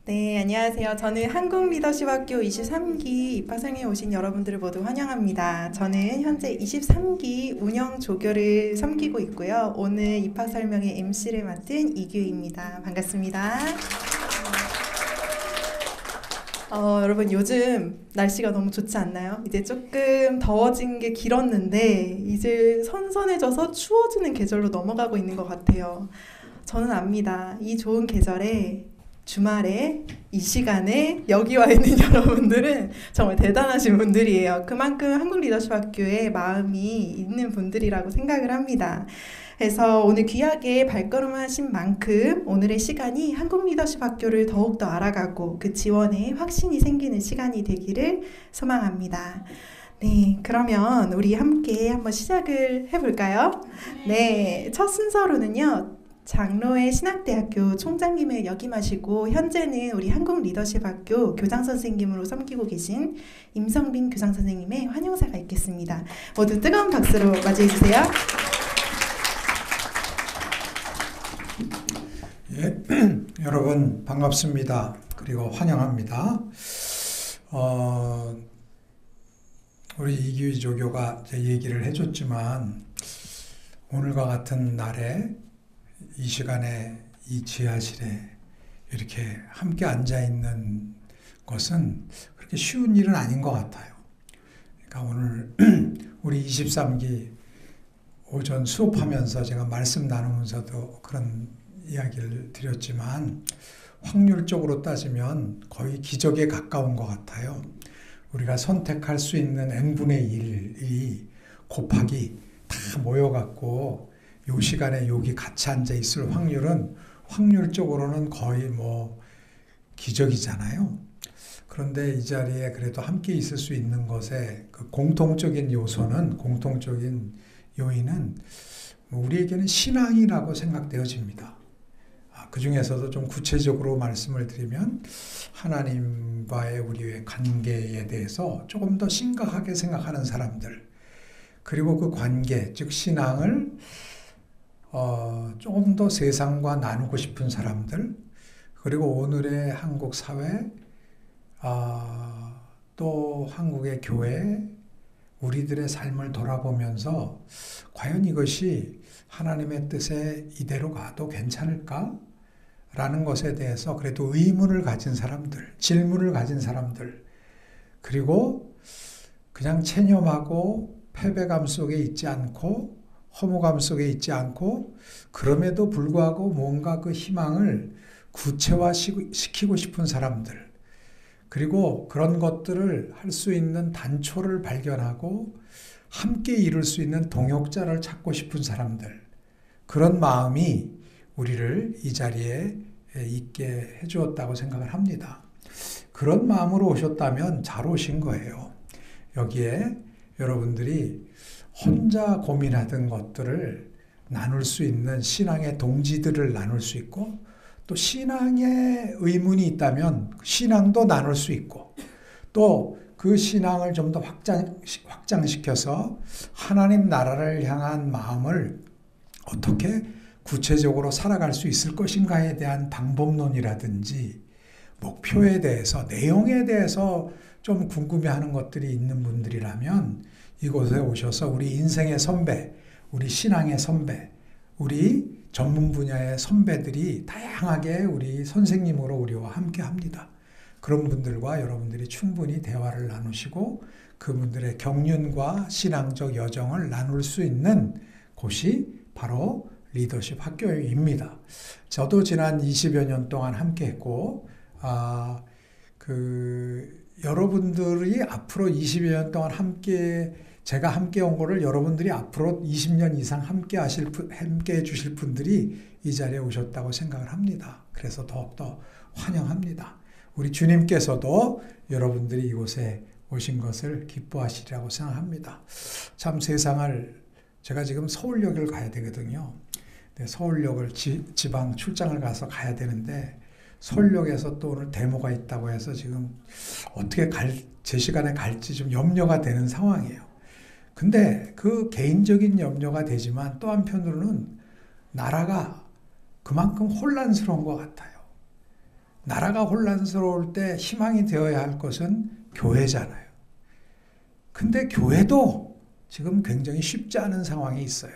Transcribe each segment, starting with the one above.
네, 안녕하세요. 저는 한국리더십학교 23기 입학생에 오신 여러분들을 모두 환영합니다. 저는 현재 23기 운영 조교를 섬기고 있고요. 오늘 입학 설명의 MC를 맡은 이규입니다. 반갑습니다. 여러분 요즘 날씨가 너무 좋지 않나요? 이제 조금 더워진 게 길었는데 이제 선선해져서 추워지는 계절로 넘어가고 있는 것 같아요. 저는 압니다. 이 좋은 계절에 주말에 이 시간에 여기 와 있는 여러분들은 정말 대단하신 분들이에요. 그만큼 한국 리더십 학교에 마음이 있는 분들이라고 생각을 합니다. 그래서 오늘 귀하게 발걸음하신 만큼 오늘의 시간이 한국 리더십 학교를 더욱더 알아가고 그 지원에 확신이 생기는 시간이 되기를 소망합니다. 네, 그러면 우리 함께 한번 시작을 해볼까요? 네, 첫 순서로는요. 장로회 신학대학교 총장님을 역임하시고 현재는 우리 한국 리더십 학교 교장 선생님으로 섬기고 계신 임성빈 교장 선생님의 환영사가 있겠습니다. 모두 뜨거운 박수로 맞이해 주세요. 예, 여러분 반갑습니다. 그리고 환영합니다. 우리 이규희 조교가 제 얘기를 해줬지만 오늘과 같은 날에 이 시간에 이 지하실에 이렇게 함께 앉아있는 것은 그렇게 쉬운 일은 아닌 것 같아요. 그러니까 오늘 우리 23기 오전 수업하면서 제가 말씀 나누면서도 그런 이야기를 드렸지만 확률적으로 따지면 거의 기적에 가까운 것 같아요. 우리가 선택할 수 있는 n분의 1이 곱하기 다 모여갖고 요 시간에 여기 같이 앉아 있을 확률은 확률적으로는 거의 기적이잖아요. 그런데 이 자리에 그래도 함께 있을 수 있는 것에 그 공통적인 요소는, 공통적인 요인은 우리에게는 신앙이라고 생각되어집니다. 그 중에서도 좀 구체적으로 말씀을 드리면 하나님과의 우리의 관계에 대해서 조금 더 심각하게 생각하는 사람들, 그리고 그 관계, 즉 신앙을 조금 더 세상과 나누고 싶은 사람들, 그리고 오늘의 한국 사회, 또 한국의 교회, 우리들의 삶을 돌아보면서 과연 이것이 하나님의 뜻에 이대로 가도 괜찮을까? 라는 것에 대해서 그래도 의문을 가진 사람들, 질문을 가진 사람들, 그리고 그냥 체념하고 패배감 속에 있지 않고 허무감 속에 있지 않고 그럼에도 불구하고 뭔가 그 희망을 구체화시키고 싶은 사람들, 그리고 그런 것들을 할 수 있는 단초를 발견하고 함께 이룰 수 있는 동역자를 찾고 싶은 사람들, 그런 마음이 우리를 이 자리에 있게 해주었다고 생각을 합니다. 그런 마음으로 오셨다면 잘 오신 거예요. 여기에 여러분들이 혼자 고민하던 것들을 나눌 수 있는 신앙의 동지들을 나눌 수 있고, 또 신앙에 의문이 있다면 신앙도 나눌 수 있고, 또 그 신앙을 좀 더 확장시켜서 하나님 나라를 향한 마음을 어떻게 구체적으로 살아갈 수 있을 것인가에 대한 방법론이라든지 목표에 대해서, 내용에 대해서 좀 궁금해하는 것들이 있는 분들이라면 이곳에 오셔서 우리 인생의 선배, 우리 신앙의 선배, 우리 전문 분야의 선배들이 다양하게 우리 선생님으로 우리와 함께 합니다. 그런 분들과 여러분들이 충분히 대화를 나누시고 그분들의 경륜과 신앙적 여정을 나눌 수 있는 곳이 바로 리더십 학교입니다. 저도 지난 20여 년 동안 함께 했고, 여러분들이 앞으로 20여 년 동안 제가 함께 온 거를 여러분들이 앞으로 20년 이상 함께 해주실 분들이 이 자리에 오셨다고 생각을 합니다. 그래서 더욱더 환영합니다. 우리 주님께서도 여러분들이 이곳에 오신 것을 기뻐하시리라고 생각합니다. 참 제가 지금 서울역을 가야 되거든요. 서울역을 지방 출장을 가서 가야 되는데 서울역에서 또 오늘 데모가 있다고 해서 지금 어떻게 제 시간에 갈지 좀 염려가 되는 상황이에요. 근데 그 개인적인 염려가 되지만 또 한편으로는 나라가 그만큼 혼란스러운 것 같아요. 나라가 혼란스러울 때 희망이 되어야 할 것은 교회잖아요. 근데 교회도 지금 굉장히 쉽지 않은 상황이 있어요.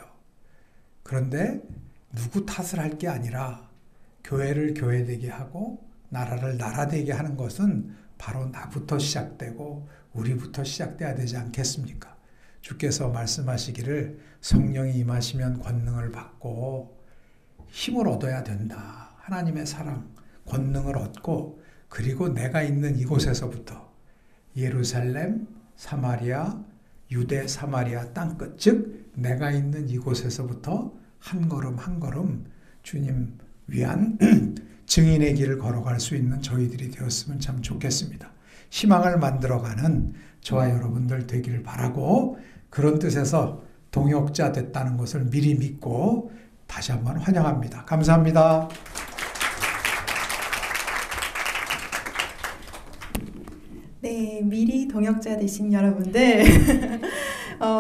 그런데 누구 탓을 할 게 아니라 교회를 교회되게 하고 나라를 나라되게 하는 것은 바로 나부터 시작되고 우리부터 시작돼야 되지 않겠습니까? 주께서 말씀하시기를 성령이 임하시면 권능을 받고 힘을 얻어야 된다. 하나님의 사랑, 권능을 얻고 그리고 내가 있는 이곳에서부터 예루살렘, 사마리아, 유대, 사마리아 땅끝, 즉 내가 있는 이곳에서부터 한 걸음 한 걸음 주님 위한 증인의 길을 걸어갈 수 있는 저희들이 되었으면 참 좋겠습니다. 희망을 만들어가는 저와 여러분들 되기를 바라고 그런 뜻에서 동역자 됐다는 것을 미리 믿고 다시 한번 환영합니다. 감사합니다. 네, 미리 동역자 되신 여러분들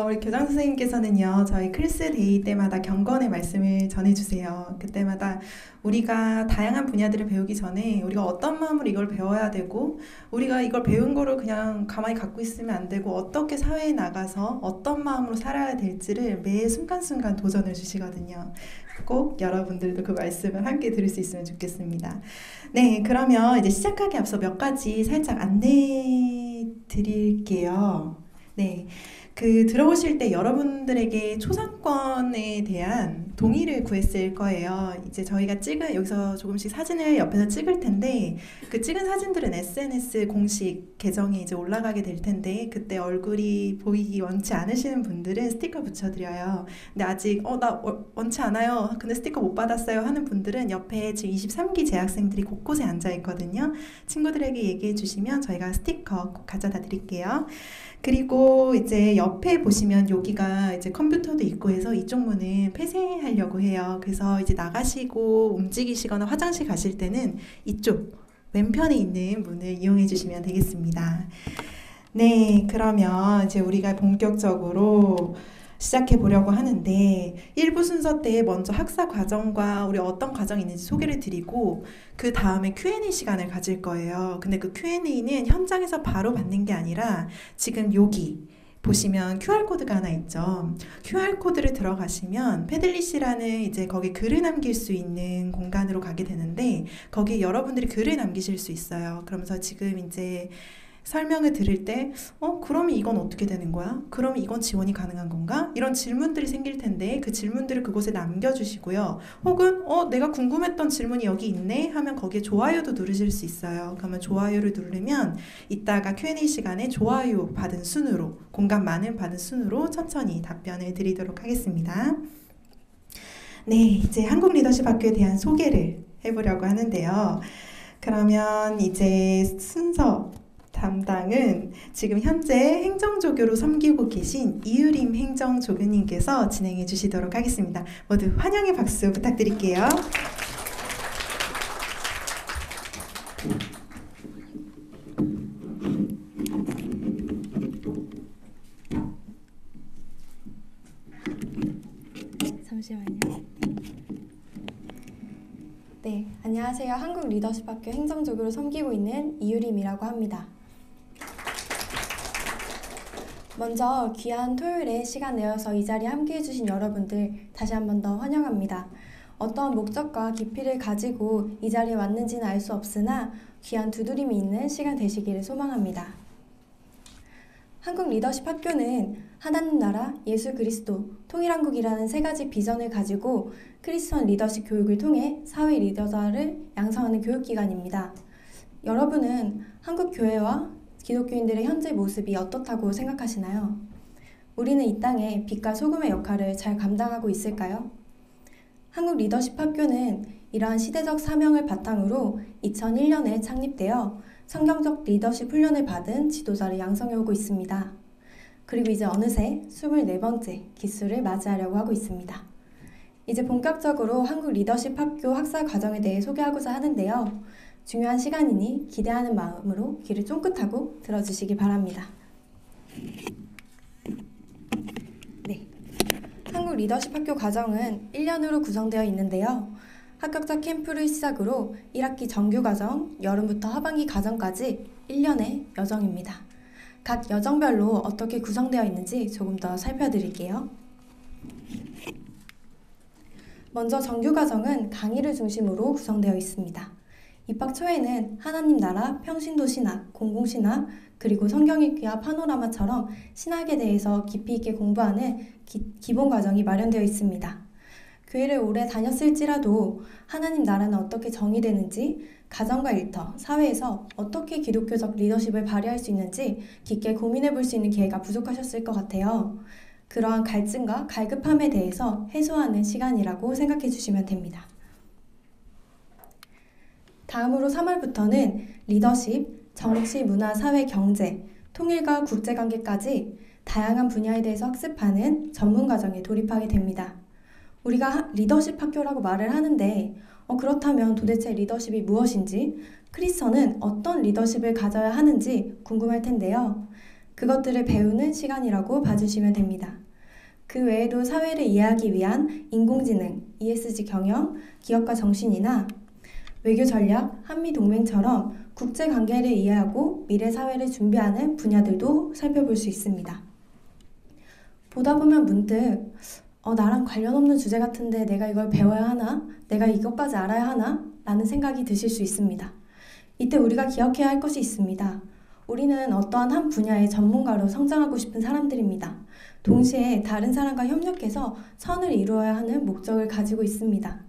우리 교장 선생님께서는요 저희 클스데이 때마다 경건의 말씀을 전해주세요. 그때마다 우리가 다양한 분야들을 배우기 전에 우리가 어떤 마음으로 이걸 배워야 되고 우리가 이걸 배운 거를 그냥 가만히 갖고 있으면 안 되고 어떻게 사회에 나가서 어떤 마음으로 살아야 될지를 매 순간순간 도전을 주시거든요. 꼭 여러분들도 그 말씀을 함께 들을 수 있으면 좋겠습니다. 네, 그러면 이제 시작하기 앞서 몇 가지 살짝 안내 드릴게요. 네. 들어오실 때 여러분들에게 초상권에 대한 동의를 구했을 거예요. 이제 저희가 여기서 조금씩 사진을 옆에서 찍을 텐데, 그 찍은 사진들은 SNS 공식 계정에 이제 올라가게 될 텐데, 그때 얼굴이 보이기 원치 않으시는 분들은 스티커 붙여드려요. 근데 아직, 나 원치 않아요. 근데 스티커 못 받았어요. 하는 분들은 옆에 지금 23기 재학생들이 곳곳에 앉아 있거든요. 친구들에게 얘기해 주시면 저희가 스티커 꼭 가져다 드릴게요. 그리고 이제 옆에 보시면 여기가 이제 컴퓨터도 있고 해서 이쪽 문은 폐쇄하려고 해요. 그래서 이제 나가시고 움직이시거나 화장실 가실 때는 이쪽 왼편에 있는 문을 이용해 주시면 되겠습니다. 네, 그러면 이제 우리가 본격적으로 시작해 보려고 하는데 1부 순서 때 먼저 학사 과정과 우리 어떤 과정이 있는지 소개를 드리고 그 다음에 Q&A 시간을 가질 거예요. 근데 그 Q&A는 현장에서 바로 받는 게 아니라 지금 여기 보시면 QR코드가 하나 있죠. QR코드를 들어가시면 패들릿이라는 이제 거기 글을 남길 수 있는 공간으로 가게 되는데 거기에 여러분들이 글을 남기실 수 있어요. 그러면서 지금 이제 설명을 들을 때 그러면 이건 어떻게 되는 거야? 그러면 이건 지원이 가능한 건가? 이런 질문들이 생길 텐데 그 질문들을 그곳에 남겨주시고요. 혹은 내가 궁금했던 질문이 여기 있네 하면 거기에 좋아요도 누르실 수 있어요. 그러면 좋아요를 누르면 이따가 Q&A 시간에 좋아요 받은 순으로 공감 많은 받은 순으로 천천히 답변을 드리도록 하겠습니다. 네, 이제 한국 리더십 학교에 대한 소개를 해보려고 하는데요. 그러면 이제 순서 담당은 지금 현재 행정조교로 섬기고 계신 이유림 행정조교님께서 진행해 주시도록 하겠습니다. 모두 환영의 박수 부탁드릴게요. 잠시만요. 네, 안녕하세요. 한국 리더십 학교 행정조교로 섬기고 있는 이유림이라고 합니다. 먼저 귀한 토요일에 시간 내어서 이 자리에 함께해 주신 여러분들 다시 한 번 더 환영합니다. 어떠한 목적과 깊이를 가지고 이 자리에 왔는지는 알 수 없으나 귀한 두드림이 있는 시간 되시기를 소망합니다. 한국 리더십 학교는 하나님 나라, 예수 그리스도, 통일한국이라는 세 가지 비전을 가지고 크리스천 리더십 교육을 통해 사회 리더자를 양성하는 교육기관입니다. 여러분은 한국 교회와 기독교인들의 현재 모습이 어떻다고 생각하시나요? 우리는 이 땅에 빛과 소금의 역할을 잘 감당하고 있을까요? 한국 리더십 학교는 이러한 시대적 사명을 바탕으로 2001년에 창립되어 성경적 리더십 훈련을 받은 지도자를 양성해 오고 있습니다. 그리고 이제 어느새 24번째 기수를 맞이하려고 하고 있습니다. 이제 본격적으로 한국 리더십 학교 학사 과정에 대해 소개하고자 하는데요. 중요한 시간이니 기대하는 마음으로 귀를 쫑긋하고 들어주시기 바랍니다. 네, 한국 리더십 학교 과정은 1년으로 구성되어 있는데요. 합격자 캠프를 시작으로 1학기 정규과정, 여름부터 하반기 과정까지 1년의 여정입니다. 각 여정별로 어떻게 구성되어 있는지 조금 더 살펴드릴게요. 먼저 정규과정은 강의를 중심으로 구성되어 있습니다. 입학 초에는 하나님 나라, 평신도 신학, 공공신학, 그리고 성경읽기와 파노라마처럼 신학에 대해서 깊이 있게 공부하는 기본 과정이 마련되어 있습니다. 교회를 오래 다녔을지라도 하나님 나라는 어떻게 정의되는지, 가정과 일터, 사회에서 어떻게 기독교적 리더십을 발휘할 수 있는지 깊게 고민해 볼 수 있는 기회가 부족하셨을 것 같아요. 그러한 갈증과 갈급함에 대해서 해소하는 시간이라고 생각해 주시면 됩니다. 다음으로 3월부터는 리더십, 정치, 문화, 사회, 경제, 통일과 국제관계까지 다양한 분야에 대해서 학습하는 전문 과정에 돌입하게 됩니다. 우리가 리더십 학교라고 말을 하는데 그렇다면 도대체 리더십이 무엇인지, 크리스천은 어떤 리더십을 가져야 하는지 궁금할 텐데요. 그것들을 배우는 시간이라고 봐주시면 됩니다. 그 외에도 사회를 이해하기 위한 인공지능, ESG 경영, 기업가 정신이나 외교 전략, 한미동맹처럼 국제관계를 이해하고 미래 사회를 준비하는 분야들도 살펴볼 수 있습니다. 보다 보면 문득 나랑 관련 없는 주제 같은데 내가 이걸 배워야 하나? 내가 이것까지 알아야 하나? 라는 생각이 드실 수 있습니다. 이때 우리가 기억해야 할 것이 있습니다. 우리는 어떠한 한 분야의 전문가로 성장하고 싶은 사람들입니다. 동시에 다른 사람과 협력해서 선을 이루어야 하는 목적을 가지고 있습니다.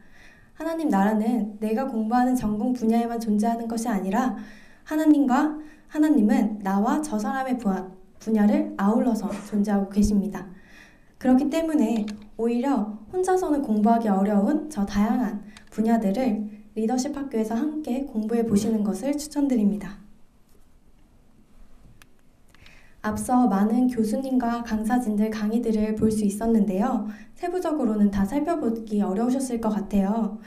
하나님 나라는 내가 공부하는 전공 분야에만 존재하는 것이 아니라 하나님은 나와 저 사람의 분야를 아울러서 존재하고 계십니다. 그렇기 때문에 오히려 혼자서는 공부하기 어려운 저 다양한 분야들을 리더십 학교에서 함께 공부해 보시는 것을 추천드립니다. 앞서 많은 교수님과 강사진들 강의들을 볼 수 있었는데요. 세부적으로는 다 살펴보기 어려우셨을 것 같아요.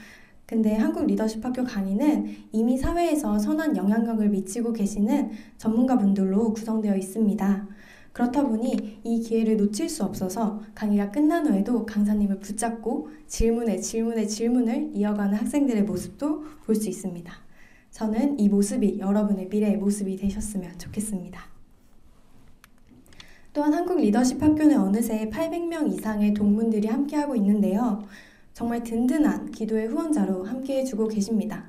근데 한국 리더십 학교 강의는 이미 사회에서 선한 영향력을 미치고 계시는 전문가분들로 구성되어 있습니다. 그렇다 보니 이 기회를 놓칠 수 없어서 강의가 끝난 후에도 강사님을 붙잡고 질문을 이어가는 학생들의 모습도 볼 수 있습니다. 저는 이 모습이 여러분의 미래의 모습이 되셨으면 좋겠습니다. 또한 한국 리더십 학교는 어느새 800명 이상의 동문들이 함께하고 있는데요. 정말 든든한 기도의 후원자로 함께해주고 계십니다.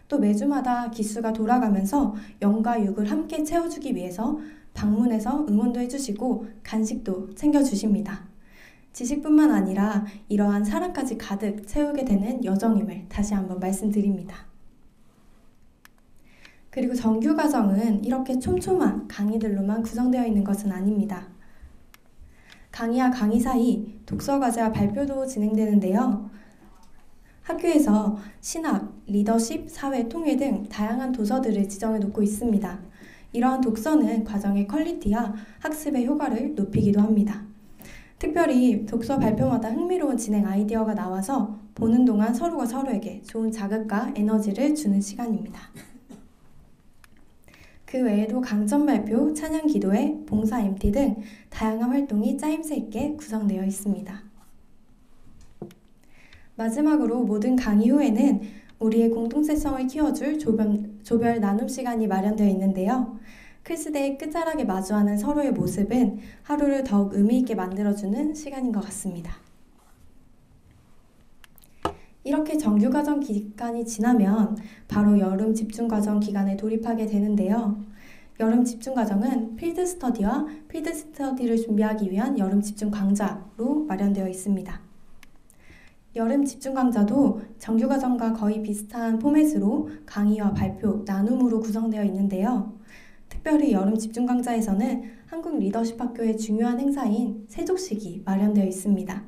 또 매주마다 기수가 돌아가면서 영과 육을 함께 채워주기 위해서 방문해서 응원도 해주시고 간식도 챙겨주십니다. 지식뿐만 아니라 이러한 사랑까지 가득 채우게 되는 여정임을 다시 한번 말씀드립니다. 그리고 정규과정은 이렇게 촘촘한 강의들로만 구성되어 있는 것은 아닙니다. 강의와 강의 사이 독서과제와 발표도 진행되는데요. 학교에서 신학, 리더십, 사회, 통일 등 다양한 도서들을 지정해 놓고 있습니다. 이러한 독서는 과정의 퀄리티와 학습의 효과를 높이기도 합니다. 특별히 독서 발표마다 흥미로운 진행 아이디어가 나와서 보는 동안 서로가 서로에게 좋은 자극과 에너지를 주는 시간입니다. 그 외에도 강점 발표, 찬양 기도회, 봉사 MT 등 다양한 활동이 짜임새 있게 구성되어 있습니다. 마지막으로 모든 강의 후에는 우리의 공동체성을 키워줄 조별 나눔 시간이 마련되어 있는데요. 클스데이 끝자락에 마주하는 서로의 모습은 하루를 더욱 의미 있게 만들어주는 시간인 것 같습니다. 이렇게 정규과정 기간이 지나면 바로 여름 집중과정 기간에 돌입하게 되는데요. 여름 집중과정은 필드스터디를 준비하기 위한 여름 집중 강좌로 마련되어 있습니다. 여름 집중 강좌도 정규과정과 거의 비슷한 포맷으로 강의와 발표, 나눔으로 구성되어 있는데요. 특별히 여름 집중 강좌에서는 한국 리더십 학교의 중요한 행사인 세족식이 마련되어 있습니다.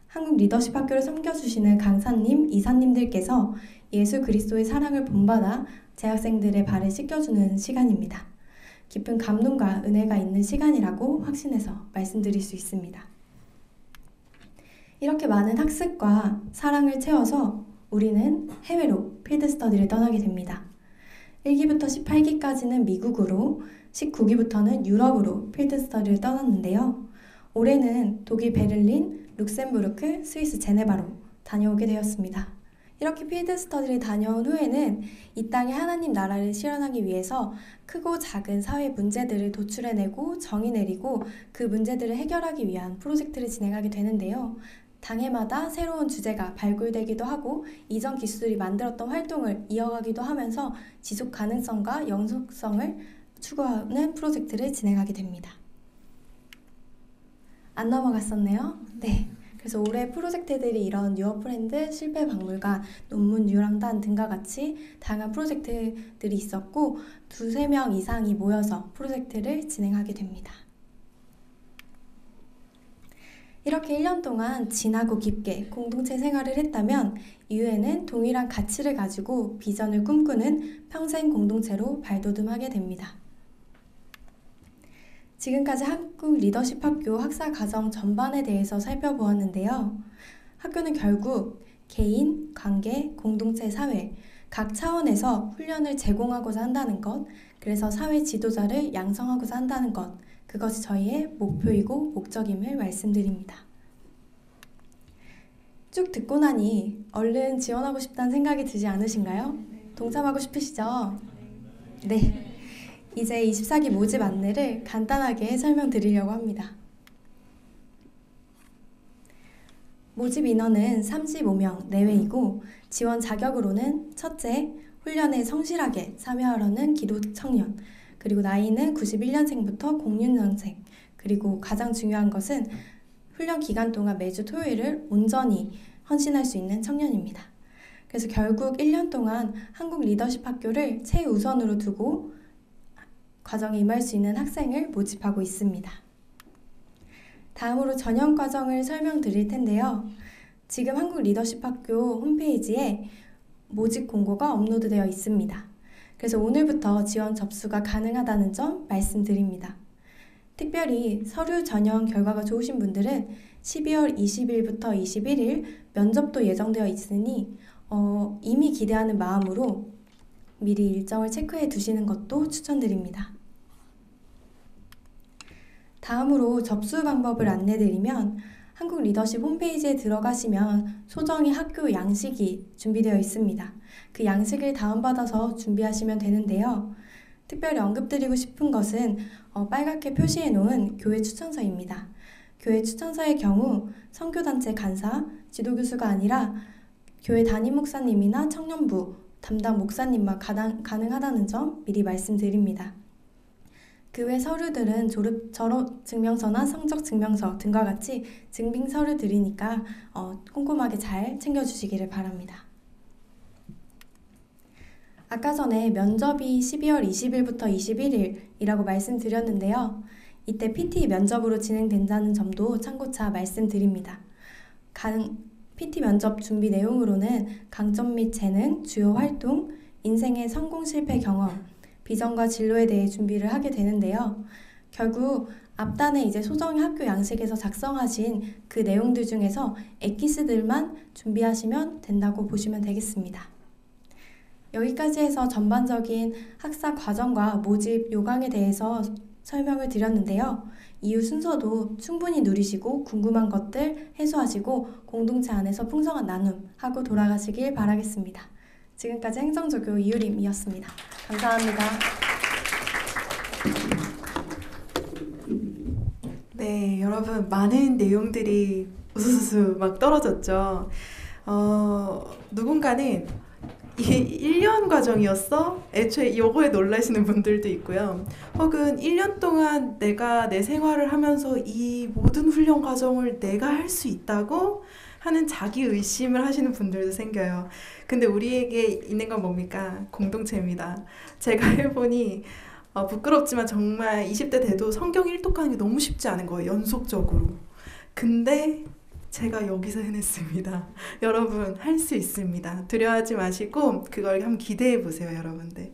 한국 리더십 학교를 섬겨주시는 강사님, 이사님들께서 예수 그리스도의 사랑을 본받아 재학생들의 발을 씻겨주는 시간입니다. 깊은 감동과 은혜가 있는 시간이라고 확신해서 말씀드릴 수 있습니다. 이렇게 많은 학습과 사랑을 채워서 우리는 해외로 필드스터디를 떠나게 됩니다. 1기부터 18기까지는 미국으로, 19기부터는 유럽으로 필드스터디를 떠났는데요. 올해는 독일 베를린, 룩셈부르크, 스위스 제네바로 다녀오게 되었습니다. 이렇게 필드 스터디를 다녀온 후에는 이 땅에 하나님 나라를 실현하기 위해서 크고 작은 사회 문제들을 도출해내고 정의 내리고 그 문제들을 해결하기 위한 프로젝트를 진행하게 되는데요. 당해마다 새로운 주제가 발굴되기도 하고 이전 기수들이 만들었던 활동을 이어가기도 하면서 지속 가능성과 영속성을 추구하는 프로젝트를 진행하게 됩니다. 안 넘어갔었네요. 네. 그래서 올해 프로젝트들이 이런 뉴어프렌드, 실패박물관, 논문 유랑단 등과 같이 다양한 프로젝트들이 있었고 2~3명 이상이 모여서 프로젝트를 진행하게 됩니다. 이렇게 1년 동안 진하고 깊게 공동체 생활을 했다면 이후에는 동일한 가치를 가지고 비전을 꿈꾸는 평생 공동체로 발돋움하게 됩니다. 지금까지 한국 리더십 학교 학사 과정 전반에 대해서 살펴보았는데요. 학교는 결국 개인, 관계, 공동체, 사회 각 차원에서 훈련을 제공하고자 한다는 것, 그래서 사회 지도자를 양성하고자 한다는 것, 그것이 저희의 목표이고 목적임을 말씀드립니다. 쭉 듣고 나니 얼른 지원하고 싶다는 생각이 들지 않으신가요? 동참하고 싶으시죠? 네. 이제 24기 모집 안내를 간단하게 설명드리려고 합니다. 모집 인원은 35명 내외이고 지원 자격으로는 첫째, 훈련에 성실하게 참여하려는 기도 청년, 그리고 나이는 91년생부터 06년생, 그리고 가장 중요한 것은 훈련 기간 동안 매주 토요일을 온전히 헌신할 수 있는 청년입니다. 그래서 결국 1년 동안 한국 리더십 학교를 최우선으로 두고 과정에 임할 수 있는 학생을 모집하고 있습니다. 다음으로 전형 과정을 설명드릴 텐데요. 지금 한국 리더십 학교 홈페이지에 모집 공고가 업로드되어 있습니다. 그래서 오늘부터 지원 접수가 가능하다는 점 말씀드립니다. 특별히 서류 전형 결과가 좋으신 분들은 12월 20일부터 21일 면접도 예정되어 있으니 이미 기대하는 마음으로 미리 일정을 체크해 두시는 것도 추천드립니다. 다음으로 접수 방법을 안내드리면 한국 리더십 홈페이지에 들어가시면 소정의 학교 양식이 준비되어 있습니다. 그 양식을 다운받아서 준비하시면 되는데요. 특별히 언급드리고 싶은 것은 빨갛게 표시해 놓은 교회 추천서입니다. 교회 추천서의 경우 선교단체 간사, 지도교수가 아니라 교회 담임 목사님이나 청년부, 담당 목사님만 가능하다는 점 미리 말씀드립니다. 그 외 서류들은 졸업 증명서나 성적 증명서 등과 같이 증빙 서류들이니까 꼼꼼하게 잘 챙겨주시기를 바랍니다. 아까 전에 면접이 12월 20일부터 21일이라고 말씀드렸는데요. 이때 PT 면접으로 진행된다는 점도 참고차 말씀드립니다. PT 면접 준비 내용으로는 강점 및 재능, 주요 활동, 인생의 성공 실패 경험, 비전과 진로에 대해 준비를 하게 되는데요. 결국 앞단에 이제 소정의 학교 양식에서 작성하신 그 내용들 중에서 엑기스들만 준비하시면 된다고 보시면 되겠습니다. 여기까지 해서 전반적인 학사 과정과 모집 요강에 대해서 설명을 드렸는데요. 이후 순서도 충분히 누리시고 궁금한 것들 해소하시고 공동체 안에서 풍성한 나눔하고 돌아가시길 바라겠습니다. 지금까지 행정조교 이유림이었습니다. 감사합니다. 네, 여러분 많은 내용들이 우수수수 막 떨어졌죠. 누군가는 이게 1년 과정이었어? 애초에 요거에 놀라시는 분들도 있고요. 혹은 1년 동안 내가 내 생활을 하면서 이 모든 훈련 과정을 내가 할 수 있다고 하는 자기 의심을 하시는 분들도 생겨요. 근데 우리에게 있는 건 뭡니까? 공동체입니다. 제가 해보니 부끄럽지만 정말 20대 돼도 성경 1독하는 게 너무 쉽지 않은 거예요. 연속적으로. 근데 제가 여기서 해냈습니다. 여러분 할 수 있습니다. 두려워하지 마시고 그걸 한번 기대해 보세요, 여러분들.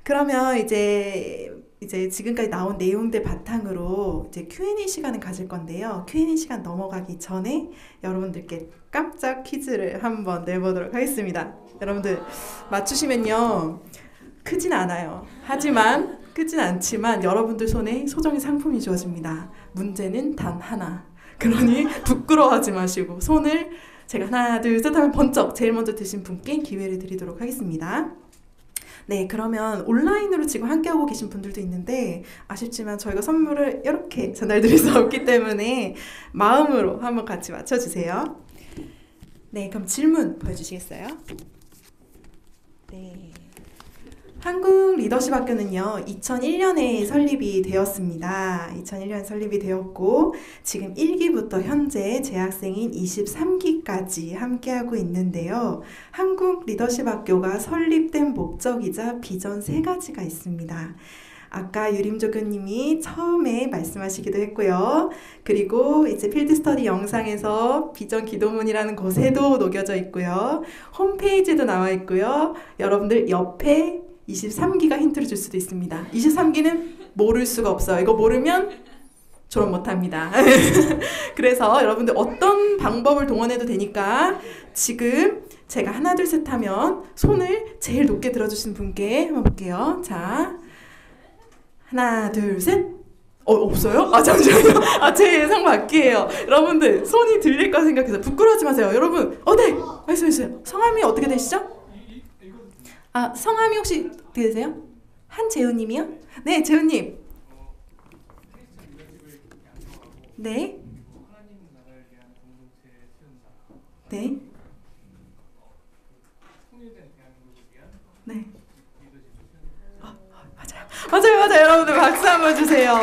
그러면 이제 지금까지 나온 내용들 바탕으로 이제 Q&A 시간을 가질 건데요. Q&A 시간 넘어가기 전에 여러분들께 깜짝 퀴즈를 한번 내보도록 하겠습니다. 여러분들 맞추시면요. 크진 않아요. 하지만 크진 않지만 여러분들 손에 소정의 상품이 주어집니다. 문제는 단 하나. 그러니 부끄러워하지 마시고 손을 제가 하나, 둘, 셋 하면 번쩍 제일 먼저 드신 분께 기회를 드리도록 하겠습니다. 네, 그러면 온라인으로 지금 함께하고 계신 분들도 있는데 아쉽지만 저희가 선물을 이렇게 전달드릴 수 없기 때문에 마음으로 한번 같이 맞춰주세요. 네, 그럼 질문 보여주시겠어요? 네. 한국 리더십 학교는요, 2001년에 설립이 되었습니다. 2001년에 설립이 되었고, 지금 1기부터 현재 재학생인 23기까지 함께하고 있는데요. 한국 리더십 학교가 설립된 목적이자 비전 3가지가 있습니다. 아까 유림조교님이 처음에 말씀하시기도 했고요. 그리고 이제 필드 스터디 영상에서 비전 기도문이라는 곳에도 녹여져 있고요. 홈페이지도 나와 있고요. 여러분들 옆에 23기가 힌트를 줄 수도 있습니다. 23기는 모를 수가 없어요. 이거 모르면 졸업 못합니다. 그래서 여러분들 어떤 방법을 동원해도 되니까 지금 제가 하나 둘 셋 하면 손을 제일 높게 들어주신 분께 한번 볼게요. 자, 하나 둘 셋. 없어요? 잠시만요. 제 예상 밖이에요. 여러분들 손이 들릴 거 생각해서 부끄러워하지 마세요. 여러분, 네, 말씀해주세요. 성함이 어떻게 되시죠? 성함이 혹시 어떻게 되세요? 한재훈님이요? 네, 재훈님. 네. 네. 네. 맞아요. 여러분들 박수 한번 주세요.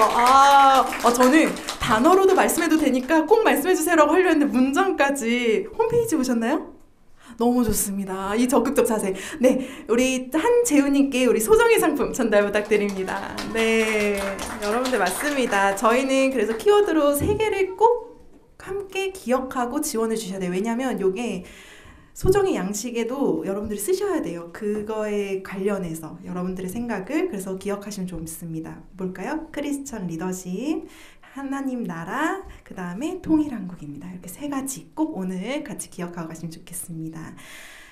저는 단어로도 말씀해도 되니까 꼭 말씀해주세요라고 하려 했는데 문장까지. 홈페이지 보셨나요? 너무 좋습니다. 이 적극적 자세. 네, 우리 한재훈님께 우리 소정의 상품 전달 부탁드립니다. 네, 여러분들 맞습니다. 저희는 그래서 키워드로 3개를 꼭 함께 기억하고 지원해 주셔야 돼요. 왜냐하면 이게 소정의 양식에도 여러분들이 쓰셔야 돼요. 그거에 관련해서 여러분들의 생각을 그래서 기억하시면 좋습니다. 뭘까요? 크리스천 리더십, 하나님 나라, 그 다음에 통일한국입니다. 이렇게 3가지 꼭 오늘 같이 기억하고 가시면 좋겠습니다.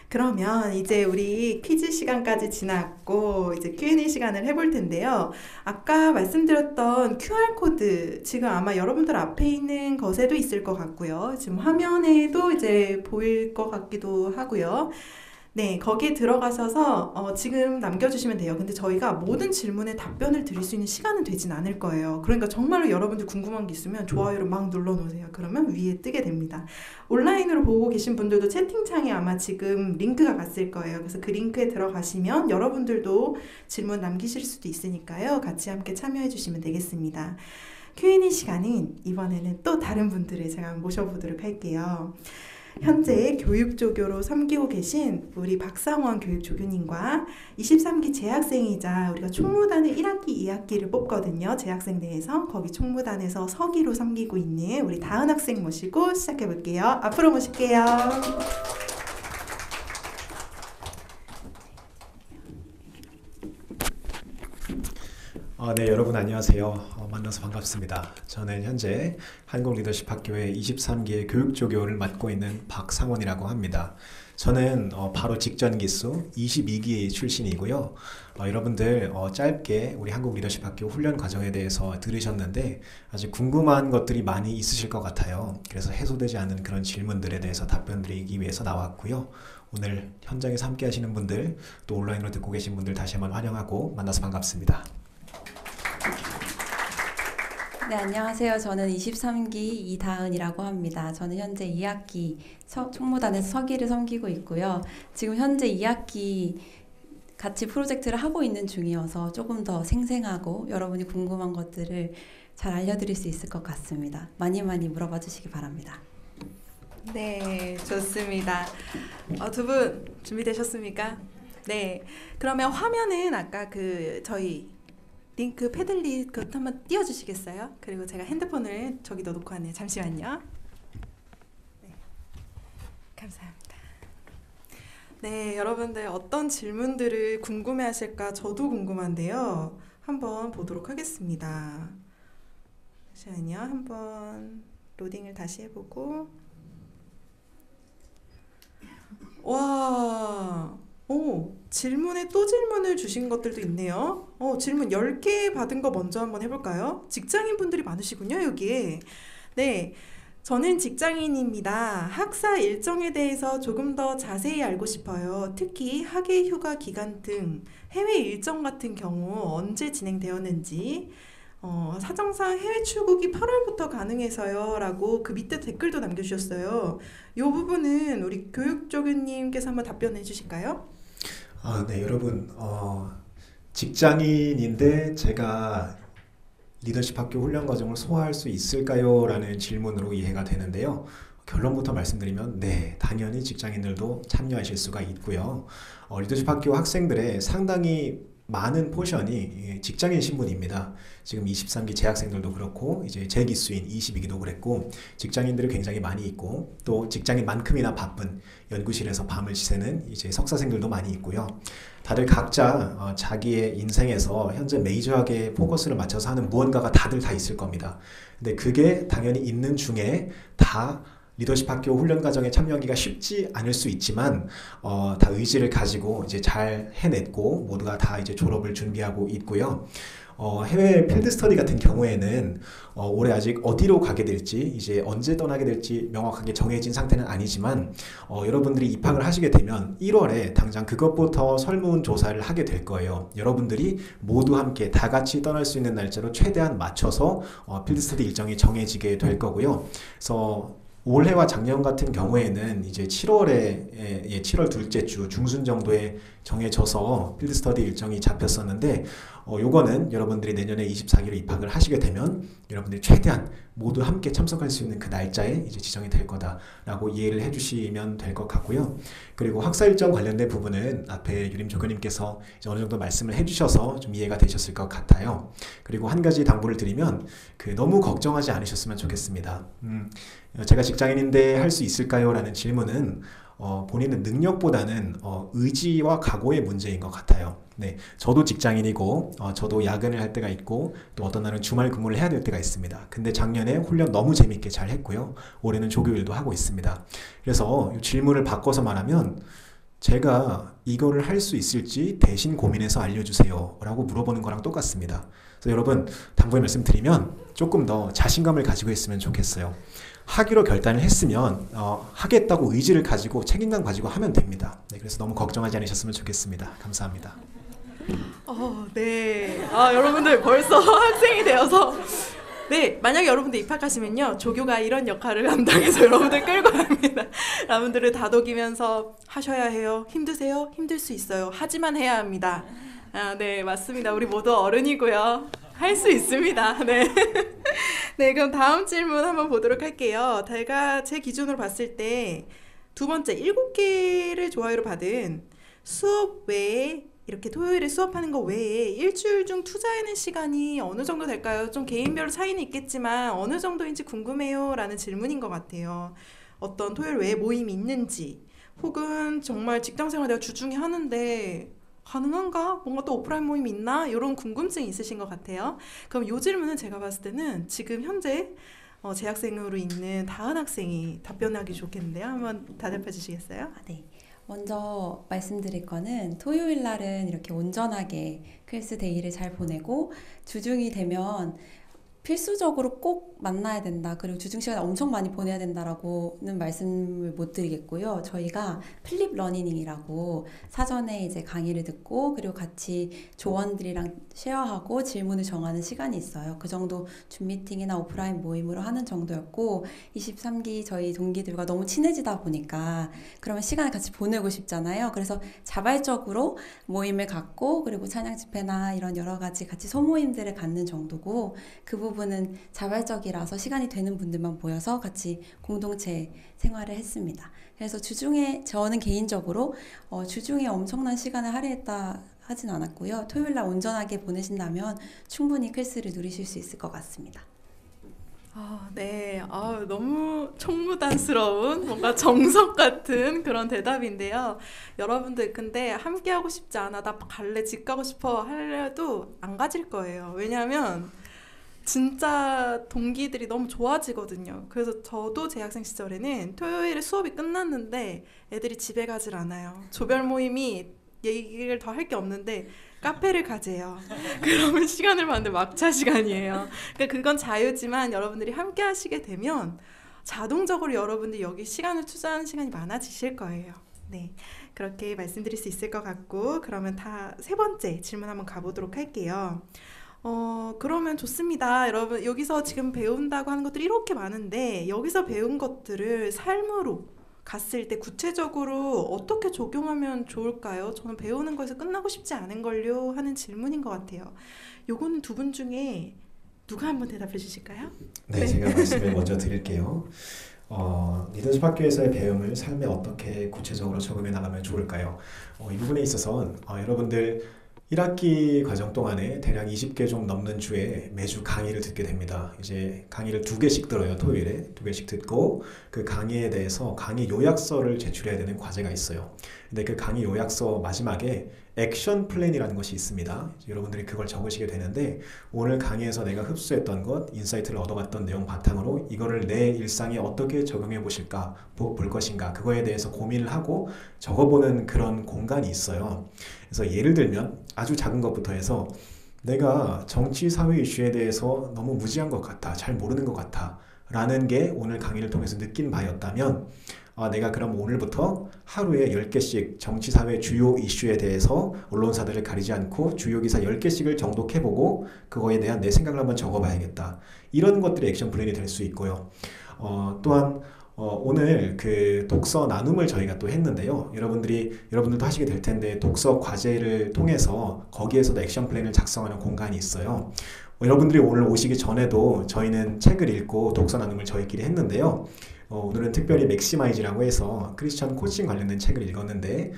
그러면 이제 우리 퀴즈 시간까지 지났고 이제 Q&A 시간을 해볼 텐데요. 아까 말씀드렸던 QR코드 지금 아마 여러분들 앞에 있는 것에도 있을 것 같고요. 지금 화면에도 이제 보일 것 같기도 하고요. 네, 거기에 들어가셔서 지금 남겨주시면 돼요. 근데 저희가 모든 질문에 답변을 드릴 수 있는 시간은 되진 않을 거예요. 그러니까 정말로 여러분들 궁금한 게 있으면 좋아요를 막 눌러놓으세요. 그러면 위에 뜨게 됩니다. 온라인으로 보고 계신 분들도 채팅창에 아마 지금 링크가 갔을 거예요. 그래서 그 링크에 들어가시면 여러분들도 질문 남기실 수도 있으니까요. 같이 함께 참여해 주시면 되겠습니다. Q&A 시간은 이번에는 또 다른 분들을 제가 모셔보도록 할게요. 현재 교육조교로 섬기고 계신 우리 박상원 교육조교님과 23기 재학생이자 우리가 총무단을 1학기, 2학기를 뽑거든요. 재학생 내에서 거기 총무단에서 서기로 섬기고 있는 우리 다은 학생 모시고 시작해 볼게요. 앞으로 모실게요. 네, 여러분 안녕하세요. 만나서 반갑습니다. 저는 현재 한국리더십학교의 23기의 교육조교를 맡고 있는 박상원이라고 합니다. 저는 바로 직전 기수 22기 출신이고요. 여러분들 짧게 우리 한국리더십학교 훈련 과정에 대해서 들으셨는데 아직 궁금한 것들이 많이 있으실 것 같아요. 그래서 해소되지 않는 그런 질문들에 대해서 답변 드리기 위해서 나왔고요. 오늘 현장에서 함께 하시는 분들, 또 온라인으로 듣고 계신 분들 다시 한번 환영하고 만나서 반갑습니다. 네, 안녕하세요. 저는 23기 이다은이라고 합니다. 저는 현재 2학기 총무단에서 서기를 섬기고 있고요. 지금 현재 2학기 같이 프로젝트를 하고 있는 중이어서 조금 더 생생하고 여러분이 궁금한 것들을 잘 알려드릴 수 있을 것 같습니다. 많이 물어봐 주시기 바랍니다. 네, 좋습니다. 두 분 준비되셨습니까? 네, 그러면 화면은 아까 저희 링크 패들릿 그것 한번 띄워주시겠어요? 그리고 제가 핸드폰을 저기다 놓고 왔네요. 잠시만요. 네, 감사합니다. 네, 여러분들 어떤 질문들을 궁금해하실까 저도 궁금한데요. 한번 보도록 하겠습니다. 잠시만요. 한번 로딩을 다시 해보고. 와, 질문에 또 질문을 주신 것들도 있네요. 질문 10개 받은 거 먼저 한번 해볼까요? 직장인 분들이 많으시군요, 여기에. 네, 저는 직장인입니다. 학사 일정에 대해서 조금 더 자세히 알고 싶어요. 특히 학예 휴가 기간 등 해외 일정 같은 경우 언제 진행되었는지, 사정상 해외 출국이 8월부터 가능해서요 라고 그 밑에 댓글도 남겨주셨어요. 이 부분은 우리 교육조교님께서 한번 답변해 주실까요? 네, 여러분, 직장인인데 제가 리더십 학교 훈련 과정을 소화할 수 있을까요? 라는 질문으로 이해가 되는데요. 결론부터 말씀드리면 네, 당연히 직장인들도 참여하실 수가 있고요. 리더십 학교 학생들의 상당히 많은 포션이 직장인 신분입니다. 지금 23기 재학생들도 그렇고 이제 제 기수인 22기도 그랬고 직장인들이 굉장히 많이 있고 또 직장인만큼이나 바쁜 연구실에서 밤을 지새는 이제 석사생들도 많이 있고요. 다들 각자 자기의 인생에서 현재 메이저하게 포커스를 맞춰서 하는 무언가가 다들 다 있을 겁니다. 근데 그게 당연히 있는 중에 다 리더십 학교 훈련 과정에 참여하기가 쉽지 않을 수 있지만 다 의지를 가지고 이제 잘 해냈고 모두가 다 이제 졸업을 준비하고 있고요. 해외 필드 스터디 같은 경우에는 올해 아직 어디로 가게 될지 이제 언제 떠나게 될지 명확하게 정해진 상태는 아니지만 여러분들이 입학을 하시게 되면 1월에 당장 그것부터 설문조사를 하게 될 거예요. 여러분들이 모두 함께 다 같이 떠날 수 있는 날짜로 최대한 맞춰서 필드 스터디 일정이 정해지게 될 거고요. 그래서 올해와 작년 같은 경우에는 이제 7월 둘째 주 중순 정도에 정해져서 필드 스터디 일정이 잡혔었는데 요거는 여러분들이 내년에 24기로 입학을 하시게 되면 여러분들이 최대한 모두 함께 참석할 수 있는 그 날짜에 이제 지정이 될 거다라고 이해를 해주시면 될 것 같고요. 그리고 학사 일정 관련된 부분은 앞에 유림 조교님께서 이제 어느 정도 말씀을 해주셔서 좀 이해가 되셨을 것 같아요. 그리고 한 가지 당부를 드리면 너무 걱정하지 않으셨으면 좋겠습니다. 제가 직장인인데 할 수 있을까요? 라는 질문은 본인의 능력보다는 의지와 각오의 문제인 것 같아요. 네, 저도 직장인이고 저도 야근을 할 때가 있고 또 어떤 날은 주말 근무를 해야 될 때가 있습니다. 근데 작년에 훈련 너무 재밌게 잘 했고요. 올해는 조교일도 하고 있습니다. 그래서 이 질문을 바꿔서 말하면 제가 이거를 할 수 있을지 대신 고민해서 알려주세요 라고 물어보는 거랑 똑같습니다. 그래서 여러분 당부의 말씀 드리면 조금 더 자신감을 가지고 했으면 좋겠어요. 하기로 결단을 했으면 하겠다고 의지를 가지고 책임감 가지고 하면 됩니다. 네, 그래서 너무 걱정하지 않으셨으면 좋겠습니다. 감사합니다. 네. 여러분들 벌써 학생이 되어서 네, 만약에 여러분들 입학하시면요 조교가 이런 역할을 감당해서 여러분들 끌고 갑니다. 여러분들을 다독이면서 하셔야 해요. 힘드세요? 힘들 수 있어요. 하지만 해야 합니다. 네, 맞습니다. 우리 모두 어른이고요. 할 수 있습니다. 네. 네, 그럼 다음 질문 한번 보도록 할게요. 제가 제 기준으로 봤을 때 두 번째 7개를 좋아요를 받은 수업 외에 이렇게 토요일에 수업하는 거 외에 일주일 중 투자하는 시간이 어느 정도 될까요? 좀 개인별로 차이는 있겠지만 어느 정도인지 궁금해요 라는 질문인 것 같아요. 어떤 토요일 외에 모임이 있는지 혹은 정말 직장생활 내가 주중에 하는데 가능한가? 뭔가 또 오프라인 모임이 있나? 이런 궁금증이 있으신 것 같아요. 그럼 이 질문은 제가 봤을 때는 지금 현재 재학생으로 있는 다은 학생이 답변하기 좋겠는데요. 한번 대답해 주시겠어요? 네. 먼저 말씀드릴 거는 토요일 날은 이렇게 온전하게 클래스 데이를 잘 보내고 주중이 되면 필수적으로 꼭 만나야 된다. 그리고 주중 시간에 엄청 많이 보내야 된다라고는 말씀을 못 드리겠고요. 저희가 플립 러닝이라고 사전에 이제 강의를 듣고 그리고 같이 조원들이랑 쉐어하고 질문을 정하는 시간이 있어요. 그 정도 줌 미팅이나 오프라인 모임으로 하는 정도였고 23기 저희 동기들과 너무 친해지다 보니까 그러면 시간을 같이 보내고 싶잖아요. 그래서 자발적으로 모임을 갖고 그리고 찬양 집회나 이런 여러 가지 같이 소모임들을 갖는 정도고 그 부분은 자발적이라서 시간이 되는 분들만 모여서 같이 공동체 생활을 했습니다. 그래서 주중에 저는 개인적으로 주중에 엄청난 시간을 할애했다 하진 않았고요. 토요일날 온전하게 보내신다면 충분히 클래스를 누리실 수 있을 것 같습니다. 네. 너무 총무단스러운 뭔가 정석 같은 그런 대답인데요. 여러분들 근데 함께 하고 싶지 않아 나 갈래 집 가고 싶어 하려도 안 가질 거예요. 왜냐하면 진짜 동기들이 너무 좋아지거든요. 그래서 저도 재학생 시절에는 토요일에 수업이 끝났는데 애들이 집에 가질 않아요. 조별 모임이 얘기를 더 할 게 없는데 카페를 가재요. 그러면 시간을 봤는데 막차 시간이에요. 그러니까 그건 자유지만 여러분들이 함께 하시게 되면 자동적으로 여러분들 여기 시간을 투자하는 시간이 많아지실 거예요. 네, 그렇게 말씀드릴 수 있을 것 같고, 그러면 다 세 번째 질문 한번 가보도록 할게요. 그러면 좋습니다. 여러분, 여기서 지금 배운다고 하는 것들이 이렇게 많은데, 여기서 배운 것들을 삶으로 갔을 때 구체적으로 어떻게 적용하면 좋을까요? 저는 배우는 거에서 끝나고 싶지 않은 걸요 하는 질문인 것 같아요. 요거는 두 분 중에 누가 한번 대답해 주실까요? 네, 제가 말씀을 먼저 드릴게요. 리더십 학교에서의 배움을 삶에 어떻게 구체적으로 적용해 나가면 좋을까요? 이 부분에 있어서 여러분들 1학기 과정 동안에 대략 20개 좀 넘는 주에 매주 강의를 듣게 됩니다. 이제 강의를 2개씩 들어요. 토요일에 2개씩 듣고 그 강의에 대해서 강의 요약서를 제출해야 되는 과제가 있어요. 근데 그 강의 요약서 마지막에 액션 플랜이라는 것이 있습니다. 여러분들이 그걸 적으시게 되는데 오늘 강의에서 내가 흡수했던 것, 인사이트를 얻어갔던 내용 바탕으로 이거를 내 일상에 어떻게 적용해 보실까, 볼 것인가, 그거에 대해서 고민을 하고 적어보는 그런 공간이 있어요. 그래서 예를 들면 아주 작은 것부터 해서 내가 정치, 사회 이슈에 대해서 너무 무지한 것 같아, 잘 모르는 것 같아 라는 게 오늘 강의를 통해서 느낀 바였다면 내가 그럼 오늘부터 하루에 10개씩 정치, 사회 주요 이슈에 대해서 언론사들을 가리지 않고 주요 기사 10개씩을 정독해보고 그거에 대한 내 생각을 한번 적어봐야겠다. 이런 것들이 액션 플랜이 될 수 있고요. 또한 오늘 그 독서 나눔을 저희가 또 했는데요. 여러분들도 하시게 될 텐데 독서 과제를 통해서 거기에서도 액션 플랜을 작성하는 공간이 있어요. 여러분들이 오늘 오시기 전에도 저희는 책을 읽고 독서 나눔을 저희끼리 했는데요. 오늘은 특별히 맥시마이즈라고 해서 크리스천 코칭 관련된 책을 읽었는데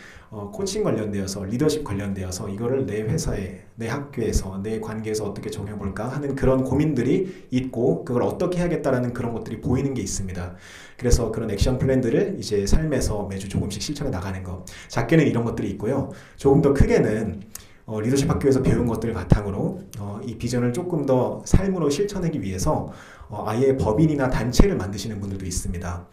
코칭 관련되어서 리더십 관련되어서 이거를 내 회사에, 내 학교에서, 내 관계에서 어떻게 적용해볼까 하는 그런 고민들이 있고 그걸 어떻게 해야겠다라는 그런 것들이 보이는 게 있습니다. 그래서 그런 액션 플랜들을 이제 삶에서 매주 조금씩 실천해 나가는 것. 작게는 이런 것들이 있고요. 조금 더 크게는 리더십 학교에서 배운 것들을 바탕으로 이 비전을 조금 더 삶으로 실천하기 위해서 아예 법인이나 단체를 만드시는 분들도 있습니다.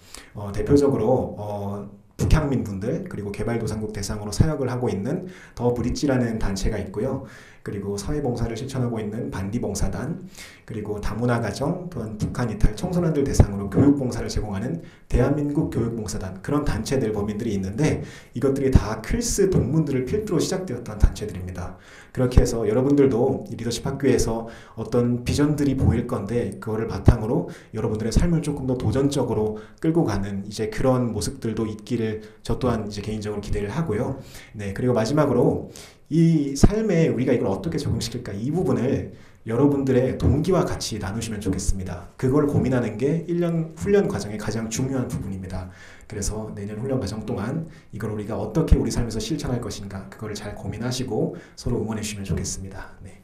대표적으로 북향민 분들 그리고 개발도상국 대상으로 사역을 하고 있는 더 브릿지라는 단체가 있고요. 그리고 사회봉사를 실천하고 있는 반디봉사단, 그리고 다문화가정, 또한 북한 이탈 청소년들 대상으로 교육봉사를 제공하는 대한민국 교육봉사단, 그런 단체들, 법인들이 있는데 이것들이 다 클스 동문들을 필두로 시작되었던 단체들입니다. 그렇게 해서 여러분들도 리더십 학교에서 어떤 비전들이 보일 건데 그거를 바탕으로 여러분들의 삶을 조금 더 도전적으로 끌고 가는 이제 그런 모습들도 있기를 저 또한 이제 개인적으로 기대를 하고요. 네, 그리고 마지막으로 이 삶에 우리가 이걸 어떻게 적용시킬까, 이 부분을 여러분들의 동기와 같이 나누시면 좋겠습니다. 그걸 고민하는 게 1년 훈련 과정의 가장 중요한 부분입니다. 그래서 내년 훈련 과정 동안 이걸 우리가 어떻게 우리 삶에서 실천할 것인가, 그거를 잘 고민하시고 서로 응원해 주시면 좋겠습니다. 네.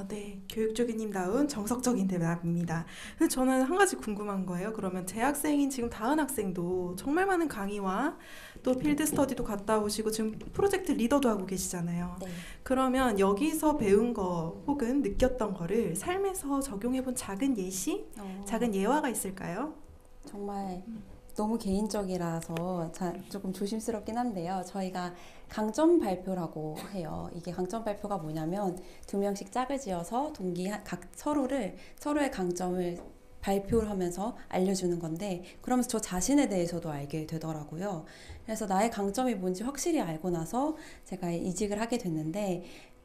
네. 교육조교님다운 정석적인 대답입니다. 근데 저는 한 가지 궁금한 거예요. 그러면 재학생인 지금 다은 학생도 정말 많은 강의와 또 필드 스터디도 갔다 오시고 지금 프로젝트 리더도 하고 계시잖아요. 네. 그러면 여기서 배운 거 혹은 느꼈던 거를 삶에서 적용해 본 작은 예시? 작은 예화가 있을까요? 정말 너무 개인적이라서 조금 조심스럽긴 한데요. 저희가 강점 발표라고 해요. 이게 강점 발표가 뭐냐면 2명씩 짝을 지어서 동기 서로의 강점을 발표를 하면서 알려주는 건데, 그러면서 저 자신에 대해서도 알게 되더라고요. 그래서 나의 강점이 뭔지 확실히 알고 나서 제가 이직을 하게 됐는데,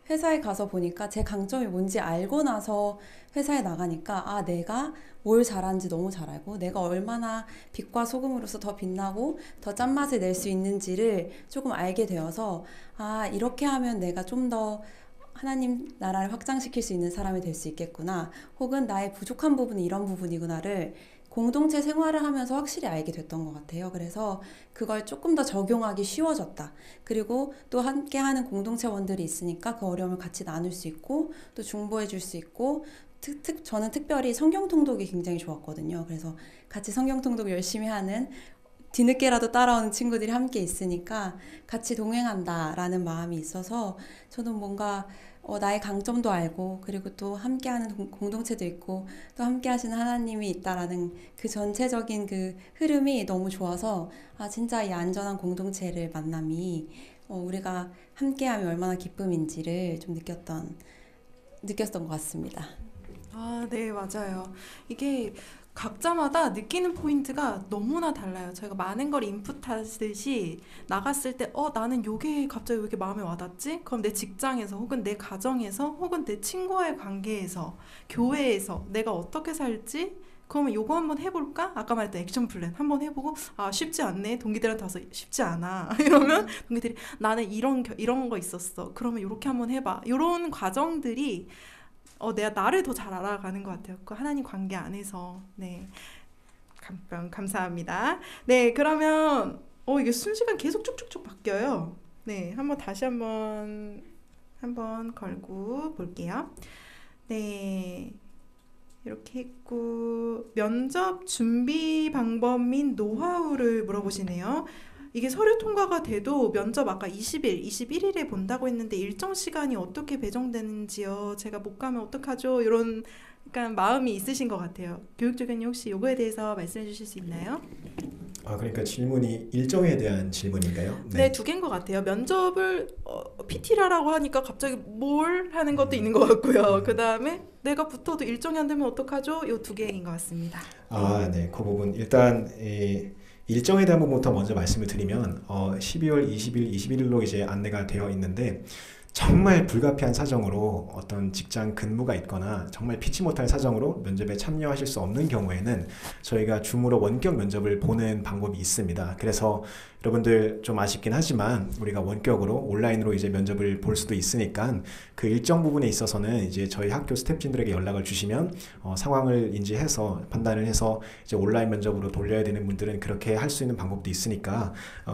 회사에 가서 보니까 제 강점이 뭔지 알고 나서 회사에 나가니까 내가 뭘 잘하는지 너무 잘 알고 내가 얼마나 빛과 소금으로서 더 빛나고 더 짠맛을 낼 수 있는지를 조금 알게 되어서 이렇게 하면 내가 좀 더 하나님 나라를 확장시킬 수 있는 사람이 될 수 있겠구나, 혹은 나의 부족한 부분이 이런 부분이구나를 공동체 생활을 하면서 확실히 알게 됐던 것 같아요. 그래서 그걸 조금 더 적용하기 쉬워졌다. 그리고 또 함께하는 공동체원들이 있으니까 그 어려움을 같이 나눌 수 있고 또 중보해 줄 수 있고, 저는 특별히 성경 통독이 굉장히 좋았거든요. 그래서 같이 성경 통독 열심히 하는, 뒤늦게라도 따라오는 친구들이 함께 있으니까 같이 동행한다라는 마음이 있어서 저는 뭔가 나의 강점도 알고, 그리고 또 함께하는 공동체도 있고 또 함께하시는 하나님이 있다라는 그 전체적인 그 흐름이 너무 좋아서 진짜 이 안전한 공동체를 만남이 우리가 함께하면 얼마나 기쁨인지를 좀 느꼈던 것 같습니다. 네, 맞아요. 이게 각자마다 느끼는 포인트가 너무나 달라요. 저희가 많은 걸 인풋하듯이 나갔을 때 나는 요게 갑자기 왜 이렇게 마음에 와닿지? 그럼 내 직장에서 혹은 내 가정에서 혹은 내 친구와의 관계에서 교회에서 내가 어떻게 살지? 그러면 요거 한번 해볼까? 아까 말했던 액션 플랜 한번 해보고 쉽지 않네. 동기들한테 와서 쉽지 않아. 이러면 동기들이 나는 이런 거 있었어. 그러면 요렇게 한번 해봐. 요런 과정들이 내가 나를 더 잘 알아가는 것 같아요. 그 하나님 관계 안에서. 네. 감사합니다. 네, 그러면 이게 순시간 계속 쭉쭉쭉 바뀌어요. 네, 다시 한번 걸고 볼게요. 네. 이렇게 했고 면접 준비 방법 및 노하우를 물어보시네요. 이게 서류 통과가 돼도 면접 아까 21일에 본다고 했는데 일정 시간이 어떻게 배정되는지요? 제가 못 가면 어떡하죠? 이런 약간 마음이 있으신 것 같아요. 교육조교님 혹시 이거에 대해서 말씀해 주실 수 있나요? 그러니까 질문이 일정에 대한 질문인가요? 네, 두 개인 것 같아요. 면접을 PT라고 하니까 갑자기 뭘 하는 것도 있는 것 같고요. 그 다음에 내가 붙어도 일정이 안 되면 어떡하죠? 이 두 개인 것 같습니다. 네, 그 부분 일단 일정에 대한 부분부터 먼저 말씀을 드리면 12월 20일, 21일로 이제 안내가 되어 있는데 정말 불가피한 사정으로 어떤 직장 근무가 있거나 정말 피치 못할 사정으로 면접에 참여하실 수 없는 경우에는 저희가 줌으로 원격 면접을 보는 방법이 있습니다. 그래서 여러분들 좀 아쉽긴 하지만 우리가 원격으로 온라인으로 이제 면접을 볼 수도 있으니까 그 일정 부분에 있어서는 이제 저희 학교 스태프진들에게 연락을 주시면 상황을 인지해서 판단을 해서 이제 온라인 면접으로 돌려야 되는 분들은 그렇게 할 수 있는 방법도 있으니까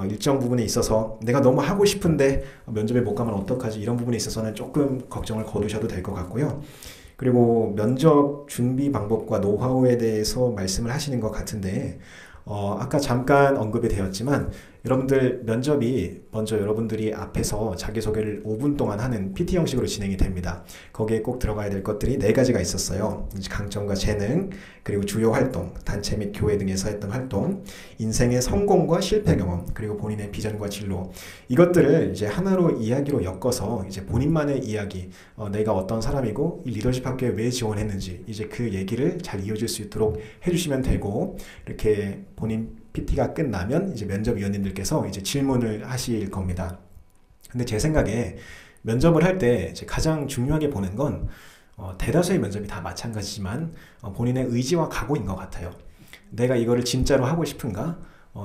일정 부분에 있어서 내가 너무 하고 싶은데 면접에 못 가면 어떡하지 이런 부분에 있어서는 조금 걱정을 거두셔도 될 것 같고요. 그리고 면접 준비 방법과 노하우에 대해서 말씀을 하시는 것 같은데 아까 잠깐 언급이 되었지만 여러분들 면접이 먼저 여러분들이 앞에서 자기소개를 5분 동안 하는 PT 형식으로 진행이 됩니다. 거기에 꼭 들어가야 될 것들이 4가지가 있었어요. 강점과 재능, 그리고 주요 활동, 단체 및 교회 등에서 했던 활동, 인생의 성공과 실패 경험, 그리고 본인의 비전과 진로. 이것들을 이제 하나로 이야기로 엮어서 이제 본인만의 이야기, 내가 어떤 사람이고 이 리더십 학교에 왜 지원했는지 이제 그 얘기를 잘 이어질 수 있도록 해주시면 되고, 이렇게 본인 PT가 끝나면 이제 면접위원님들께서 이제 질문을 하실 겁니다. 근데 제 생각에 면접을 할 때 가장 중요하게 보는 건 대다수의 면접이 다 마찬가지지만 본인의 의지와 각오인 것 같아요. 내가 이거를 진짜로 하고 싶은가?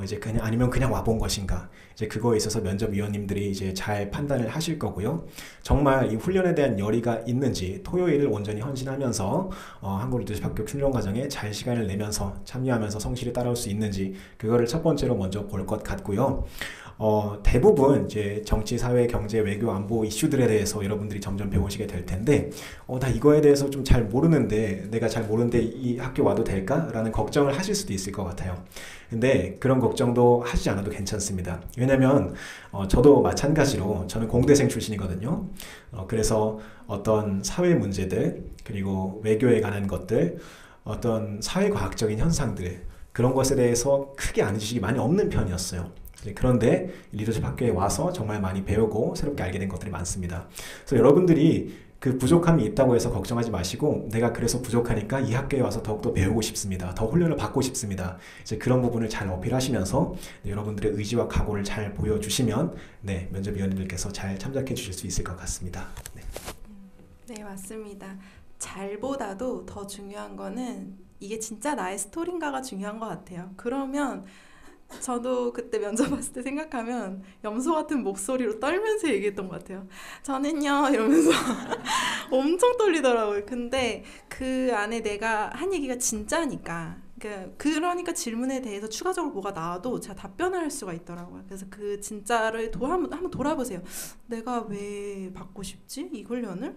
이제 그냥 아니면 그냥 와본 것인가? 이제 그거에 있어서 면접위원님들이 이제 잘 판단을 하실 거고요. 정말 이 훈련에 대한 열의가 있는지 토요일을 온전히 헌신하면서 한국리더십학교 훈련과정에 잘 시간을 내면서 참여하면서 성실히 따라올 수 있는지 그거를 첫 번째로 먼저 볼 것 같고요. 대부분 이제 정치, 사회, 경제, 외교, 안보 이슈들에 대해서 여러분들이 점점 배우시게 될 텐데 나 이거에 대해서 좀 잘 모르는데 내가 잘 모르는데 이 학교 와도 될까? 라는 걱정을 하실 수도 있을 것 같아요. 근데 그런 걱정도 하시지 않아도 괜찮습니다. 왜냐면 저도 마찬가지로 저는 공대생 출신이거든요. 그래서 어떤 사회 문제들 그리고 외교에 관한 것들 어떤 사회과학적인 현상들 그런 것에 대해서 크게 아는 지식이 많이 없는 편이었어요. 그런데 리더십 학교에 와서 정말 많이 배우고 새롭게 알게 된 것들이 많습니다. 그래서 여러분들이 그 부족함이 있다고 해서 걱정하지 마시고 내가 그래서 부족하니까 이 학교에 와서 더욱더 배우고 싶습니다. 더 훈련을 받고 싶습니다. 이제 그런 부분을 잘 어필하시면서 여러분들의 의지와 각오를 잘 보여주시면 면접위원님들께서 잘 참작해 주실 수 있을 것 같습니다. 네, 맞습니다. 잘보다도 더 중요한 거는 이게 진짜 나의 스토리인가가 중요한 것 같아요. 그러면 저도 그때 면접 봤을 때 생각하면 염소 같은 목소리로 떨면서 얘기했던 것 같아요. 저는요 이러면서 엄청 떨리더라고요. 근데 그 안에 내가 한 얘기가 진짜니까 그러니까 질문에 대해서 추가적으로 뭐가 나와도 제가 답변을 할 수가 있더라고요. 그래서 그 진짜를 한번 돌아보세요. 내가 왜 받고 싶지? 이 훈련을?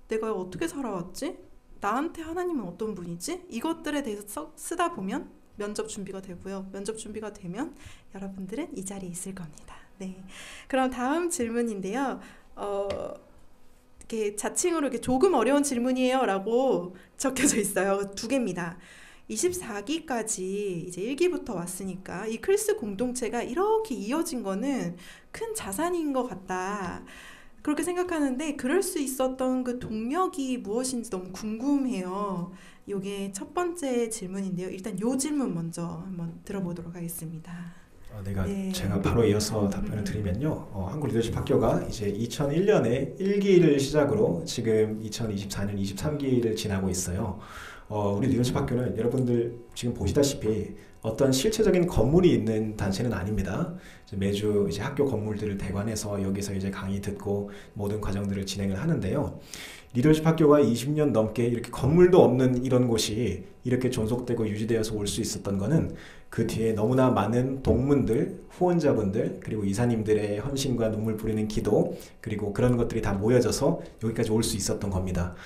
내가 어떻게 살아왔지? 나한테 하나님은 어떤 분이지? 이것들에 대해서 쓰다 보면 면접 준비가 되고요. 면접 준비가 되면 여러분들은 이 자리에 있을 겁니다. 네. 그럼 다음 질문인데요. 이렇게 자칭으로 이렇게 조금 어려운 질문이에요 라고 적혀져 있어요. 2개입니다. 24기까지 이제 1기부터 왔으니까 이 클스 공동체가 이렇게 이어진 거는 큰 자산인 것 같다. 그렇게 생각하는데 그럴 수 있었던 그 동력이 무엇인지 너무 궁금해요. 이게 첫 번째 질문인데요. 일단 요 질문 먼저 한번 들어보도록 하겠습니다. 네. 제가 바로 이어서 답변을 드리면요. 한국 리더십 학교가 이제 2001년에 1기를 시작으로 지금 2024년 23기를 지나고 있어요. 우리 리더십 학교는 여러분들 지금 보시다시피 어떤 실체적인 건물이 있는 단체는 아닙니다. 이제 매주 이제 학교 건물들을 대관해서 여기서 이제 강의 듣고 모든 과정들을 진행을 하는데요. 리더십 학교가 20년 넘게 이렇게 건물도 없는 이런 곳이 이렇게 존속되고 유지되어서 올 수 있었던 거는 그 뒤에 너무나 많은 동문들, 후원자분들, 그리고 이사님들의 헌신과 눈물 뿌리는 기도, 그리고 그런 것들이 다 모여져서 여기까지 올 수 있었던 겁니다.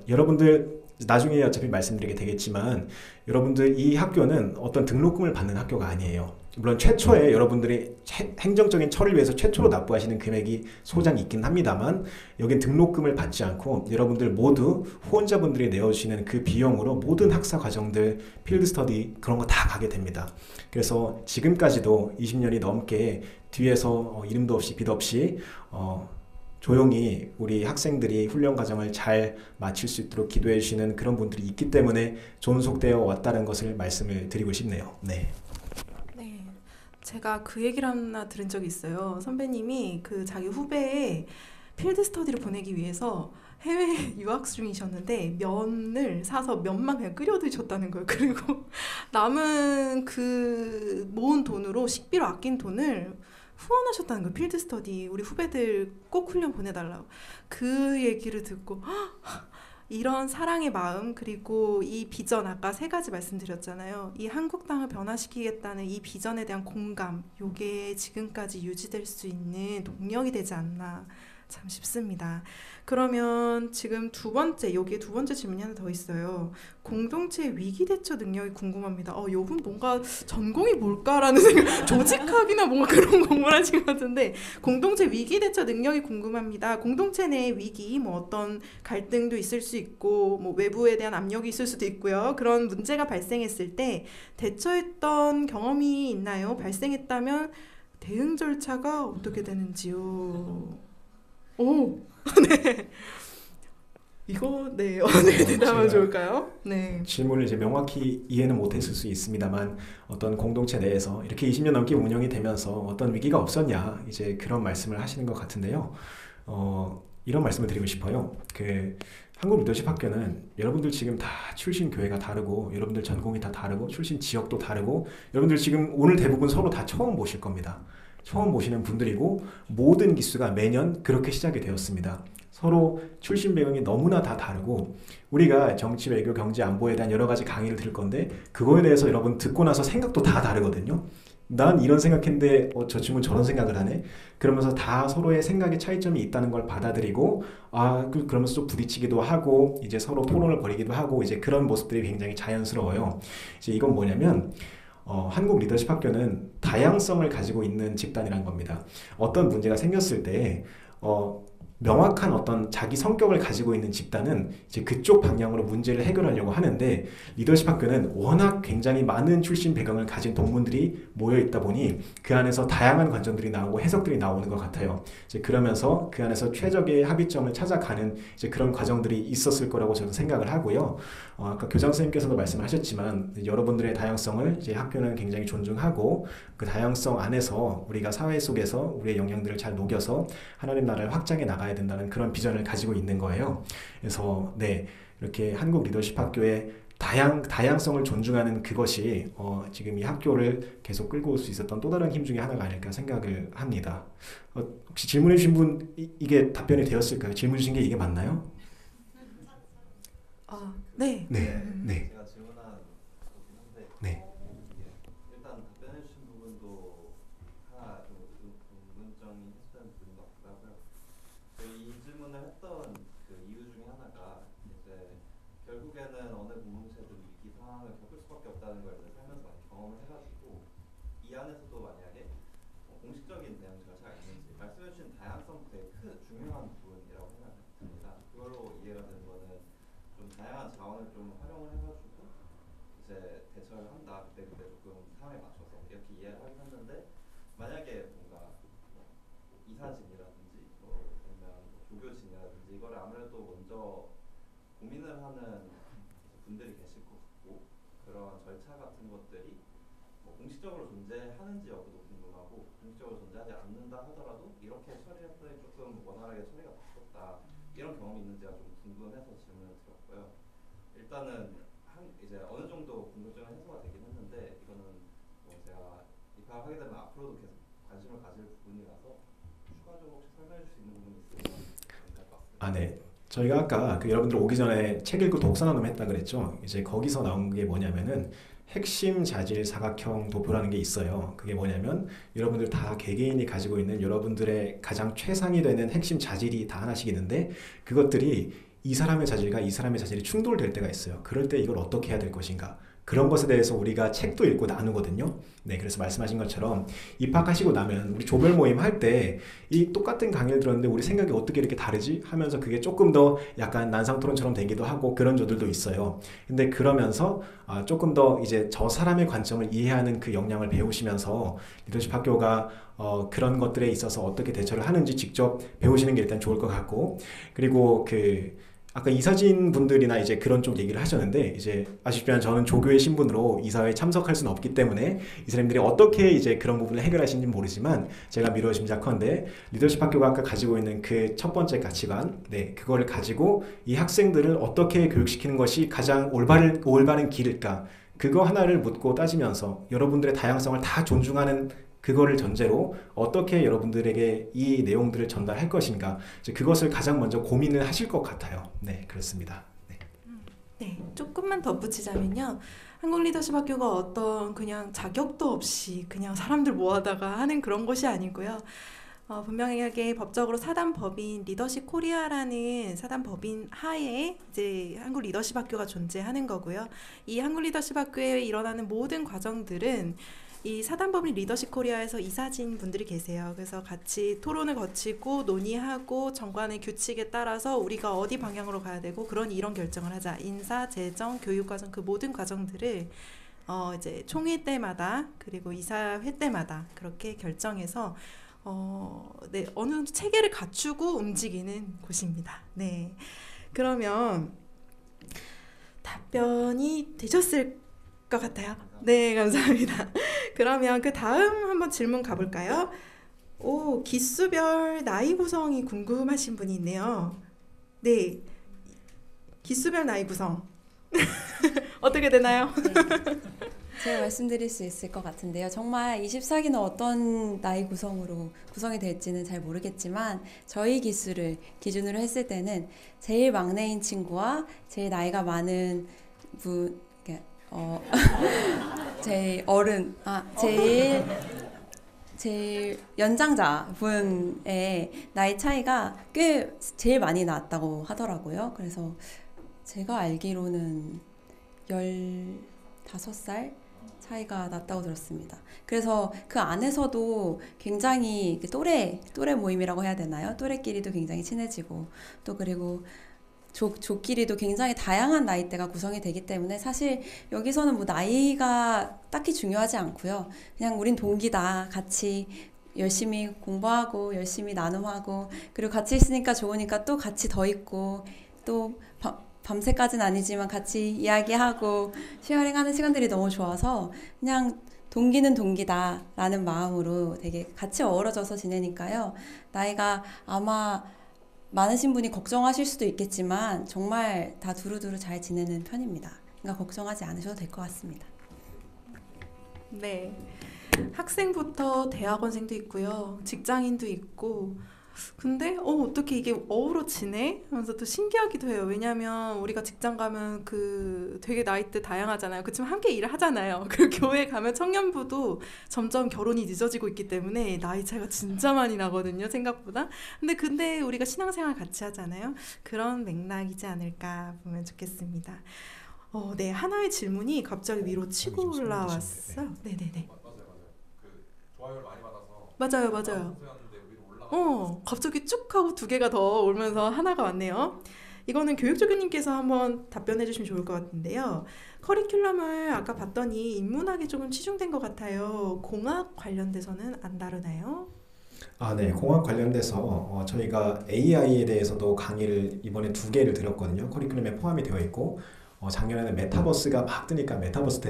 여러분들 나중에 어차피 말씀드리게 되겠지만 여러분들 이 학교는 어떤 등록금을 받는 학교가 아니에요. 물론 최초에 여러분들이 행정적인 처리를 위해서 최초로 납부하시는 금액이 소장이 있긴 합니다만 여긴 등록금을 받지 않고 여러분들 모두 후원자분들이 내어주시는 그 비용으로 모든 학사 과정들, 필드 스터디 그런 거 다 가게 됩니다. 그래서 지금까지도 20년이 넘게 뒤에서 이름도 없이 빛 없이 조용히 우리 학생들이 훈련 과정을 잘 마칠 수 있도록 기도해 주시는 그런 분들이 있기 때문에 존속되어 왔다는 것을 말씀을 드리고 싶네요. 네. 네, 제가 그 얘기를 하나 들은 적이 있어요. 선배님이 그 자기 후배에 필드 스터디를 보내기 위해서 해외 유학 중이셨는데 면을 사서 면만 그냥 끓여 드셨다는 거예요. 그리고 남은 그 모은 돈으로 식비로 아낀 돈을 후원하셨다는 거예요. 필드 스터디 우리 후배들 꼭 훈련 보내달라고. 그 얘기를 듣고 이런 사랑의 마음 그리고 이 비전 아까 세 가지 말씀드렸잖아요. 이 한국 땅을 변화시키겠다는 이 비전에 대한 공감 요게 지금까지 유지될 수 있는 동력이 되지 않나 참 싶습니다. 그러면 지금 여기에 두 번째 질문이 하나 더 있어요. 공동체 위기 대처 능력이 궁금합니다. 요분 뭔가 전공이 뭘까라는 생각, 조직학이나 뭔가 그런 공부하신 것 같은데 공동체 위기 대처 능력이 궁금합니다. 공동체 내 위기, 뭐 어떤 갈등도 있을 수 있고, 뭐 외부에 대한 압력이 있을 수도 있고요. 그런 문제가 발생했을 때 대처했던 경험이 있나요? 발생했다면 대응 절차가 어떻게 되는지요? 오, 네. 이거 네, 대답하면 좋을까요? 네. 질문을 이제 명확히 이해는 못했을 수 있습니다만 어떤 공동체 내에서 이렇게 20년 넘게 운영이 되면서 어떤 위기가 없었냐 이제 그런 말씀을 하시는 것 같은데요. 이런 말씀을 드리고 싶어요. 한국 리더십 학교는 여러분들 지금 다 출신 교회가 다르고 여러분들 전공이 다 다르고 출신 지역도 다르고 여러분들 지금 오늘 대부분 서로 다 처음 보실 겁니다. 처음 보시는 분들이고 모든 기수가 매년 그렇게 시작이 되었습니다. 서로 출신 배경이 너무나 다 다르고 우리가 정치, 외교, 경제, 안보에 대한 여러 가지 강의를 들을 건데 그거에 대해서 여러분 듣고 나서 생각도 다 다르거든요. 난 이런 생각했는데 저 친구는 저런 생각을 하네. 그러면서 다 서로의 생각의 차이점이 있다는 걸 받아들이고 그러면서 또 부딪히기도 하고 이제 서로 토론을 벌이기도 하고 이제 그런 모습들이 굉장히 자연스러워요. 이제 이건 뭐냐면 한국 리더십 학교는 다양성을 가지고 있는 집단이란 겁니다. 어떤 문제가 생겼을 때 명확한 어떤 자기 성격을 가지고 있는 집단은 이제 그쪽 방향으로 문제를 해결하려고 하는데 리더십 학교는 워낙 굉장히 많은 출신 배경을 가진 동문들이 모여 있다 보니 그 안에서 다양한 관점들이 나오고 해석들이 나오는 것 같아요. 이제 그러면서 그 안에서 최적의 합의점을 찾아가는 이제 그런 과정들이 있었을 거라고 저는 생각을 하고요. 아까 교장 선생님께서도 말씀하셨지만 여러분들의 다양성을 이제 학교는 굉장히 존중하고 그 다양성 안에서 우리가 사회 속에서 우리의 영향들을 잘 녹여서 하나님 나라를 확장해 나가야 된다는 그런 비전을 가지고 있는 거예요. 그래서 네, 이렇게 한국 리더십 학교의 다양성을 존중하는 그것이 지금 이 학교를 계속 끌고 올 수 있었던 또 다른 힘 중에 하나가 아닐까 생각을 합니다. 혹시 질문해 주신 분 이게 답변이 되었을까요? 질문 주신 게 이게 맞나요? 네. 네. 제가 질문한 거긴 한데 네. 일단 답변해 주신 부분도 하나 좀 궁금증이 했던 부분인 것 같기도 하고요. 이 질문을 했던 그 이유 중에 하나가 이제 결국에는 어느 공동체든 위기 상황을 겪을 수밖에 없다는 걸 이제 살면서 많이 경험을 해가지고 이 안에서도 만약에 공식적인 대응 절차가 있는지 말씀해 주신 다양성 되게 중요한 부분이라고 생각합니다. 그걸로 이해가 되는 거는 좀 다양한 자원을 좀 활용을 해가지고 이제 대처를 한다. 존재하는지 여부도 궁금하고 공식적으로 존재하지 않는다 하더라도 이렇게 처리했더니 조금 원활하게 처리가 됐었다 이런 경험이 있는지가 좀 궁금해서 질문을 드렸고요. 일단은 이제 어느 정도 궁금증은 해소가 되긴 했는데 이거는 뭐 제가 입학하게 되면 앞으로도 계속 관심을 가질 부분이라서 추가적으로 혹시 설명해 줄 수 있는 부분이 있으면 될것 같습니다. 네. 저희가 아까 여러분들 오기 전에 책 읽고 독서 나눔 했다 그랬죠. 이제 거기서 나온 게 뭐냐면은 핵심 자질 사각형 도표라는 게 있어요. 그게 뭐냐면 여러분들 다 개개인이 가지고 있는 여러분들의 가장 최상이 되는 핵심 자질이 다 하나씩 있는데 그것들이 이 사람의 자질과 이 사람의 자질이 충돌될 때가 있어요. 그럴 때 이걸 어떻게 해야 될 것인가. 그런 것에 대해서 우리가 책도 읽고 나누거든요. 네, 그래서 말씀하신 것처럼 입학하시고 나면 우리 조별 모임 할 때 이 똑같은 강의를 들었는데 우리 생각이 어떻게 이렇게 다르지? 하면서 그게 조금 더 약간 난상토론처럼 되기도 하고 그런 조들도 있어요. 근데 그러면서 조금 더 이제 저 사람의 관점을 이해하는 그 역량을 배우시면서 리더십 학교가 그런 것들에 있어서 어떻게 대처를 하는지 직접 배우시는 게 일단 좋을 것 같고 그리고 아까 이사진 분들이나 이제 그런 쪽 얘기를 하셨는데 이제 아쉽지만 저는 조교의 신분으로 이사회에 참석할 수는 없기 때문에 이 사람들이 어떻게 이제 그런 부분을 해결하시는지 모르지만 제가 미루어 짐작컨대 리더십 학교가 아까 가지고 있는 그 첫 번째 가치관 그거를 가지고 이 학생들을 어떻게 교육시키는 것이 가장 올바른 길일까 그거 하나를 묻고 따지면서 여러분들의 다양성을 다 존중하는 그거를 전제로 어떻게 여러분들에게 이 내용들을 전달할 것인가 그것을 가장 먼저 고민을 하실 것 같아요. 네, 그렇습니다. 네, 조금만 덧붙이자면요. 한국 리더십 학교가 어떤 그냥 자격도 없이 그냥 사람들 모아다가 하는 그런 것이 아니고요. 분명하게 법적으로 사단법인 리더십 코리아라는 사단법인 하에 이제 한국 리더십 학교가 존재하는 거고요. 이 한국 리더십 학교에 일어나는 모든 과정들은 이 사단법인 리더십 코리아에서 이사진 분들이 계세요. 그래서 같이 토론을 거치고 논의하고 정관의 규칙에 따라서 우리가 어디 방향으로 가야 되고 이런 결정을 하자. 인사, 재정, 교육 과정 그 모든 과정들을 이제 총회 때마다 그리고 이사회 때마다 그렇게 결정해서 어느 정도 체계를 갖추고 움직이는 곳입니다. 네, 그러면 답변이 되셨을 것 같아요. 네, 감사합니다. 그러면 그 다음 한번 질문 가볼까요? 기수별 나이 구성이 궁금하신 분이 있네요. 네, 기수별 나이 구성 어떻게 되나요? 네. 제가 말씀드릴 수 있을 것 같은데요. 정말 24기는 어떤 나이 구성으로 구성이 될지는 잘 모르겠지만 저희 기수를 기준으로 했을 때는 제일 막내인 친구와 제일 나이가 많은 분 제일 연장자 분의 나이 차이가 꽤 제일 많이 났다고 하더라고요. 그래서 제가 알기로는 15살 차이가 났다고 들었습니다. 그래서 그 안에서도 굉장히 또래 모임이라고 해야 되나요? 또래끼리도 굉장히 친해지고 또 그리고 조끼리도 굉장히 다양한 나이대가 구성이 되기 때문에 사실 여기서는 뭐 나이가 딱히 중요하지 않고요. 그냥 우린 동기다. 같이 열심히 공부하고 열심히 나눔하고 그리고 같이 있으니까 좋으니까 또 같이 더 있고 또 밤새까지는 아니지만 같이 이야기하고 쉐어링하는 시간들이 너무 좋아서 그냥 동기는 동기다라는 마음으로 되게 같이 어우러져서 지내니까요. 나이가 아마 많으신 분이 걱정하실 수도 있겠지만 정말 다 두루두루 잘 지내는 편입니다. 그러니까 걱정하지 않으셔도 될 것 같습니다. 네, 학생부터 대학원생도 있고요. 직장인도 있고 근데 어떻게 이게 어우러지네? 하면서 또 신기하기도 해요. 왜냐하면 우리가 직장 가면 되게 나이대 다양하잖아요. 그렇지만 함께 일을 하잖아요. 그리고 교회 가면 청년부도 점점 결혼이 늦어지고 있기 때문에 나이 차이가 진짜 많이 나거든요. 생각보다. 근데 우리가 신앙생활 같이 하잖아요. 그런 맥락이지 않을까 보면 좋겠습니다. 네, 하나의 질문이 갑자기 위로 치고 올라왔어요. 네네네. 맞아요. 좋아요를 많이 받아서. 맞아요. 갑자기 쭉 하고 2개가 더 오면서 하나가 왔네요. 이거는 교육조교님께서 한번 답변해 주시면 좋을 것 같은데요. 커리큘럼을 아까 봤더니 인문학에 조금 치중된 것 같아요. 공학 관련돼서는 안 다루나요? 네. 공학 관련돼서 저희가 AI에 대해서도 강의를 이번에 2개를 드렸거든요. 커리큘럼에 포함이 되어 있고 작년에는 메타버스가 막 뜨니까 메타버스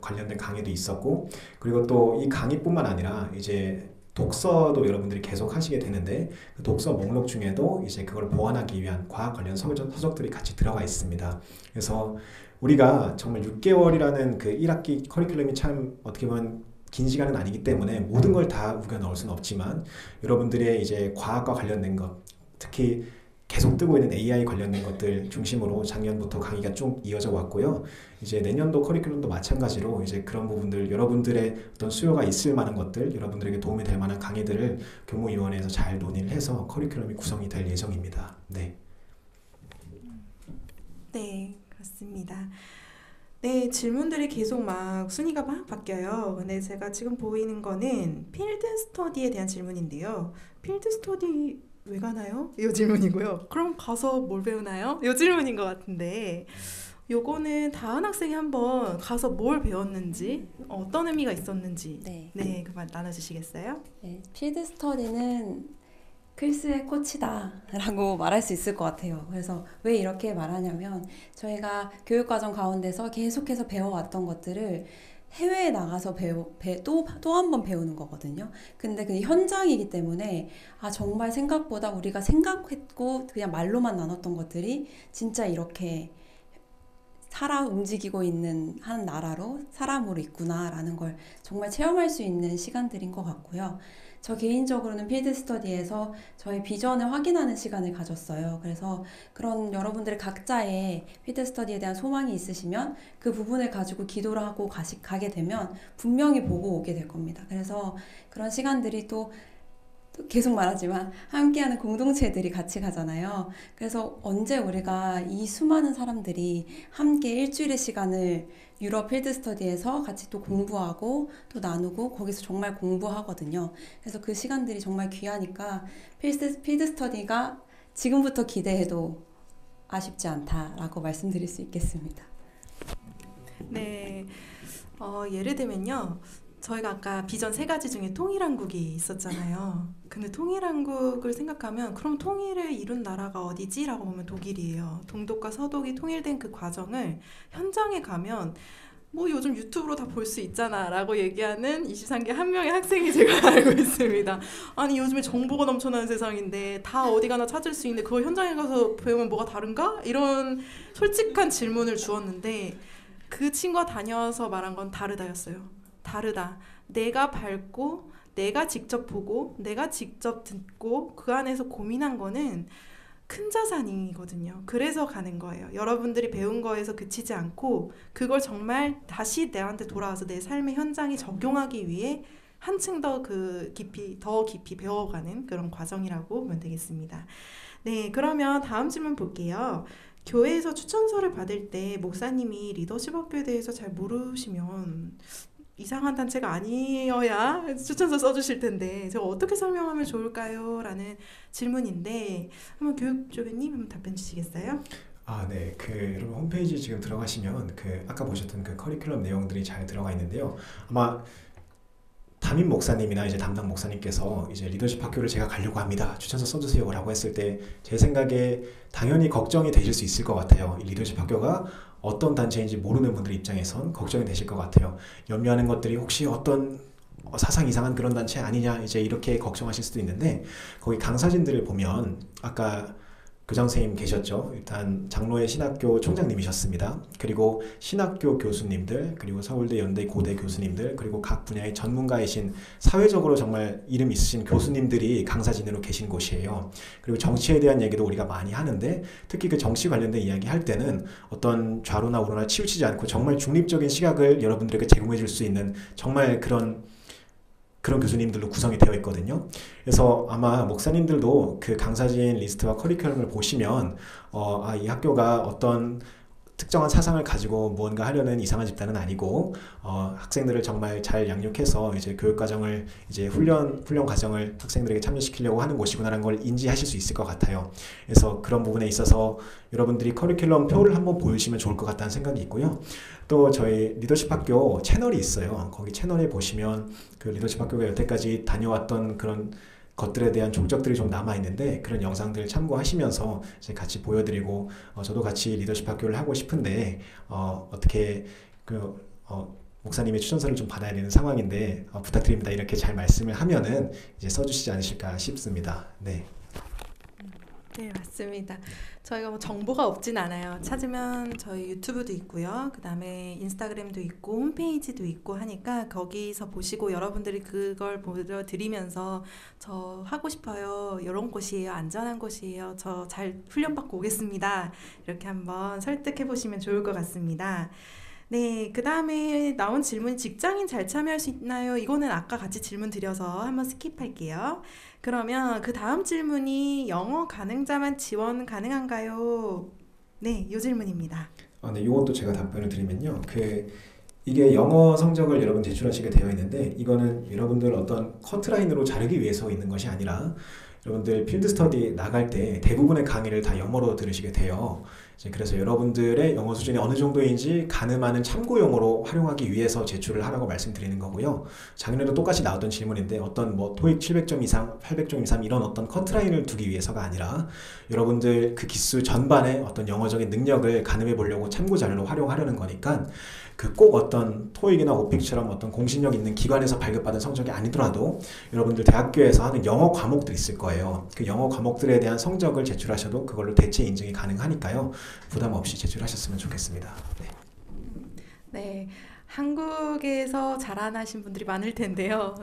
관련된 강의도 있었고, 그리고 또 이 강의뿐만 아니라 이제 독서도 여러분들이 계속 하시게 되는데, 그 독서 목록 중에도 이제 그걸 보완하기 위한 과학 관련 서적들이 같이 들어가 있습니다. 그래서 우리가 정말 6개월이라는 그 1학기 커리큘럼이 참 어떻게 보면 긴 시간은 아니기 때문에 모든 걸 다 우겨 넣을 수는 없지만, 여러분들의 이제 과학과 관련된 것, 특히 계속 뜨고 있는 AI 관련된 것들 중심으로 작년부터 강의가 좀 이어져 왔고요. 이제 내년도 커리큘럼도 마찬가지로 이제 그런 부분들, 여러분들의 어떤 수요가 있을 만한 것들, 여러분들에게 도움이 될 만한 강의들을 교무위원회에서 잘 논의를 해서 커리큘럼이 구성이 될 예정입니다. 네. 네, 그렇습니다. 네, 질문들이 계속 막 순위가 막 바뀌어요. 근데 제가 지금 보이는 거는 필드 스터디에 대한 질문인데요. 필드 스터디 왜 가나요? 이 질문이고요. 그럼 가서 뭘 배우나요? 이 질문인 것 같은데, 요거는 다은 학생이 한번 가서 뭘 배웠는지, 어떤 의미가 있었는지, 네, 그만 나눠주시겠어요? 네, 필드 스터디는 필수의 꽃이다라고 말할 수 있을 것 같아요. 그래서 왜 이렇게 말하냐면, 저희가 교육과정 가운데서 계속해서 배워왔던 것들을 해외에 나가서 또 한 번 배우는 거거든요. 근데 그 현장이기 때문에 정말 생각보다 우리가 생각했고 그냥 말로만 나눴던 것들이 진짜 이렇게 움직이고 있는 한 나라로 사람으로 있구나라는 걸 정말 체험할 수 있는 시간들인 것 같고요. 저 개인적으로는 필드 스터디에서 저의 비전을 확인하는 시간을 가졌어요. 그래서 그런 여러분들의 각자의 필드 스터디에 대한 소망이 있으시면 그 부분을 가지고 기도를 하고 가게 되면 분명히 보고 오게 될 겁니다. 그래서 그런 시간들이 또 계속 말하지만 함께하는 공동체들이 같이 가잖아요. 그래서 언제 우리가 이 수많은 사람들이 함께 일주일의 시간을 유럽 필드 스터디에서 같이 또 공부하고 또 나누고 거기서 정말 공부하거든요. 그래서 그 시간들이 정말 귀하니까 필드 스터디가 지금부터 기대해도 아쉽지 않다라고 말씀드릴 수 있겠습니다. 네, 예를 들면요. 저희가 아까 비전 3가지 중에 통일한국이 있었잖아요. 근데 통일한국을 생각하면 그럼 통일을 이룬 나라가 어디지? 라고 보면 독일이에요. 동독과 서독이 통일된 그 과정을 현장에 가면 뭐 요즘 유튜브로 다 볼 수 있잖아 라고 얘기하는 23기 한 명의 학생이 제가 알고 있습니다. 아니 요즘에 정보가 넘쳐나는 세상인데 다 어디 가나 찾을 수 있는데 그걸 현장에 가서 배우면 뭐가 다른가? 이런 솔직한 질문을 주었는데 그 친구가 다녀서 말한 건 다르다였어요. 다르다. 내가 밟고 내가 직접 보고 내가 직접 듣고 그 안에서 고민한 거는 큰 자산이거든요. 그래서 가는 거예요. 여러분들이 배운 거에서 그치지 않고 그걸 정말 다시 내한테 돌아와서 내 삶의 현장에 적용하기 위해 한층 더 깊이 배워가는 그런 과정이라고 보면 되겠습니다. 네, 그러면 다음 질문 볼게요. 교회에서 추천서를 받을 때 목사님이 리더십 학교에 대해서 잘 모르시면 이상한 단체가 아니어야 추천서 써주실 텐데 제가 어떻게 설명하면 좋을까요? 라는 질문인데 한번 교육조교님 한번 답변 주시겠어요? 네. 여러분 홈페이지 지금 들어가시면 아까 보셨던 그 커리큘럼 내용들이 잘 들어가 있는데요. 아마 담임 목사님이나 이제 담당 목사님께서 이제 리더십 학교를 제가 가려고 합니다. 추천서 써주세요라고 했을 때 제 생각에 당연히 걱정이 되실 수 있을 것 같아요. 이 리더십 학교가 어떤 단체인지 모르는 분들 입장에선 걱정이 되실 것 같아요. 염려하는 것들이 혹시 어떤 사상 이상한 그런 단체 아니냐 이제 이렇게 걱정하실 수도 있는데, 거기 강사진들을 보면 아까 교장선생님 계셨죠. 일단 장로의 신학교 총장님이셨습니다. 그리고 신학교 교수님들, 그리고 서울대, 연대, 고대 교수님들, 그리고 각 분야의 전문가이신 사회적으로 정말 이름 있으신 교수님들이 강사진으로 계신 곳이에요. 그리고 정치에 대한 얘기도 우리가 많이 하는데, 특히 그 정치 관련된 이야기 할 때는 어떤 좌로나 우로나 치우치지 않고 정말 중립적인 시각을 여러분들에게 제공해 줄 수 있는 정말 그런 교수님들로 구성이 되어 있거든요. 그래서 아마 목사님들도 그 강사진 리스트와 커리큘럼을 보시면 이 학교가 어떤 특정한 사상을 가지고 무언가 하려는 이상한 집단은 아니고 학생들을 정말 잘 양육해서 이제 교육 과정을 이제 훈련 과정을 학생들에게 참여시키려고 하는 곳이구나라는 걸 인지하실 수 있을 것 같아요. 그래서 그런 부분에 있어서 여러분들이 커리큘럼 표를 한번 보시면 좋을 것 같다는 생각이 있고요. 또 저희 리더십 학교 채널이 있어요. 거기 채널에 보시면 그 리더십 학교가 여태까지 다녀왔던 그런 것들에 대한 족적들이 좀 남아 있는데 그런 영상들 참고하시면서 이제 같이 보여드리고 저도 같이 리더십 학교를 하고 싶은데 어떻게 목사님의 추천서를 좀 받아야 되는 상황인데 부탁드립니다. 이렇게 잘 말씀을 하면은 이제 써주시지 않으실까 싶습니다. 네. 네, 맞습니다. 저희가 뭐 정보가 없진 않아요. 찾으면 저희 유튜브도 있고요. 그 다음에 인스타그램도 있고 홈페이지도 있고 하니까 거기서 보시고 여러분들이 그걸 보여드리면서 저 하고 싶어요. 이런 곳이에요. 안전한 곳이에요. 저 잘 훈련받고 오겠습니다. 이렇게 한번 설득해 보시면 좋을 것 같습니다. 네, 그 다음에 나온 질문 직장인 잘 참여할 수 있나요? 이거는 아까 같이 질문 드려서 한번 스킵할게요. 그러면 그 다음 질문이 영어 가능자만 지원 가능한가요? 네, 이 질문입니다. 네, 이것도 제가 답변을 드리면요. 이게 영어 성적을 여러분 제출하시게 되어 있는데 이거는 여러분들 어떤 커트라인으로 자르기 위해서 있는 것이 아니라 여러분들 필드 스터디 나갈 때 대부분의 강의를 다 영어로 들으시게 돼요. 그래서 여러분들의 영어 수준이 어느 정도인지 가늠하는 참고 용어로 활용하기 위해서 제출을 하라고 말씀드리는 거고요. 작년에도 똑같이 나왔던 질문인데 어떤 뭐 토익 700점 이상, 800점 이상 이런 어떤 커트라인을 두기 위해서가 아니라 여러분들 그 기수 전반의 어떤 영어적인 능력을 가늠해 보려고 참고 자료로 활용하려는 거니까 꼭 어떤 토익이나 오픽처럼 어떤 공신력 있는 기관에서 발급받은 성적이 아니더라도 여러분들 대학교에서 하는 영어 과목들 있을 거예요. 그 영어 과목들에 대한 성적을 제출하셔도 그걸로 대체 인증이 가능하니까요. 부담 없이 제출하셨으면 좋겠습니다. 네. 네, 한국에서 자라나신 분들이 많을 텐데요.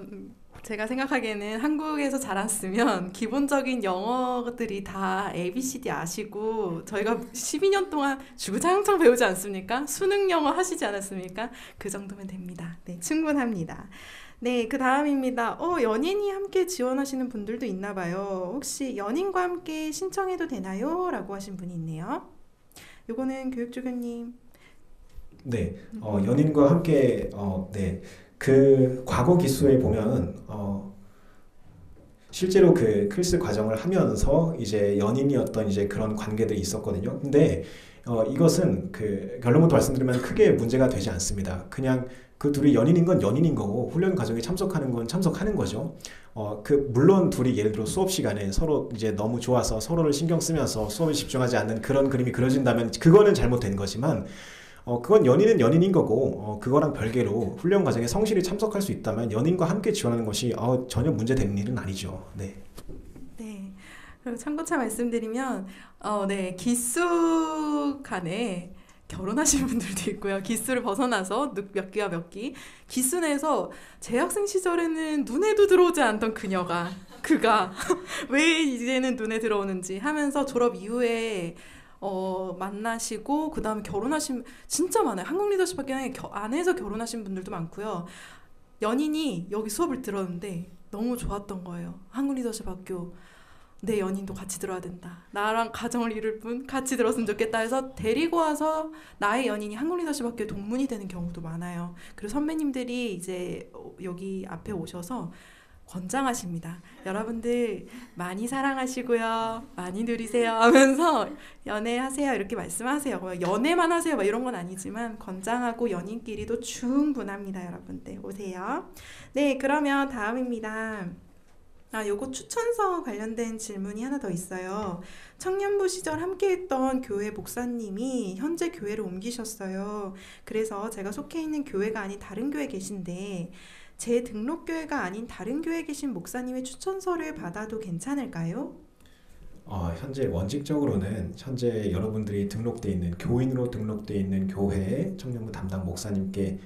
제가 생각하기에는 한국에서 자랐으면 기본적인 영어들이 다 ABCD 아시고 저희가 12년 동안 주구장창 배우지 않습니까? 수능 영어 하시지 않았습니까? 그 정도면 됩니다. 네, 충분합니다. 네, 그 다음입니다. 연인이 함께 지원하시는 분들도 있나 봐요. 혹시 연인과 함께 신청해도 되나요? 라고 하신 분이 있네요. 요거는 교육주교님. 네, 연인과 함께 네. 그 과거 기수에 보면 실제로 그 클스 과정을 하면서 이제 연인이었던 이제 그런 관계들이 있었거든요. 근데 이것은 그 결론부터 말씀드리면 크게 문제가 되지 않습니다. 그냥 그 둘이 연인인 건 연인인 거고 훈련 과정에 참석하는 건 참석하는 거죠. 물론 둘이 예를 들어 수업 시간에 서로 이제 너무 좋아서 서로를 신경 쓰면서 수업에 집중하지 않는 그런 그림이 그려진다면 그거는 잘못된 거지만 그건 연인은 연인인 거고 그거랑 별개로 훈련 과정에 성실히 참석할 수 있다면 연인과 함께 지원하는 것이 전혀 문제되는 일은 아니죠. 네. 네. 그리고 참고차 말씀드리면 네, 기수 간에 결혼하신 분들도 있고요. 기수를 벗어나서 몇 기와 몇 기. 기수 내에서 재학생 시절에는 눈에도 들어오지 않던 그가 왜 이제는 눈에 들어오는지 하면서 졸업 이후에 만나시고 그 다음에 결혼하신 진짜 많아요. 한국 리더십 학교 안에서 결혼하신 분들도 많고요. 연인이 여기 수업을 들었는데 너무 좋았던 거예요. 한국 리더십 학교 내 연인도 같이 들어야 된다. 나랑 가정을 이룰 분 같이 들었으면 좋겠다 해서 데리고 와서 나의 연인이 한국 리더십 학교에 동문이 되는 경우도 많아요. 그리고 선배님들이 이제 여기 앞에 오셔서 권장하십니다. 여러분들 많이 사랑하시고요. 많이 누리세요 하면서 연애하세요 이렇게 말씀하세요. 연애만 하세요 막 이런 건 아니지만 권장하고 연인끼리도 충분합니다. 여러분들 오세요. 네, 그러면 다음입니다. 요거 추천서 관련된 질문이 하나 더 있어요. 청년부 시절 함께했던 교회 목사님이 현재 교회를 옮기셨어요. 그래서 제가 속해 있는 교회가 아닌 다른 교회에 계신데 제 등록교회가 아닌 다른 교회에 계신 목사님의 추천서를 받아도 괜찮을까요? 현재 원칙적으로는 현재 여러분들이 등록돼 있는 교인으로 등록돼 있는 교회의 청년부 담당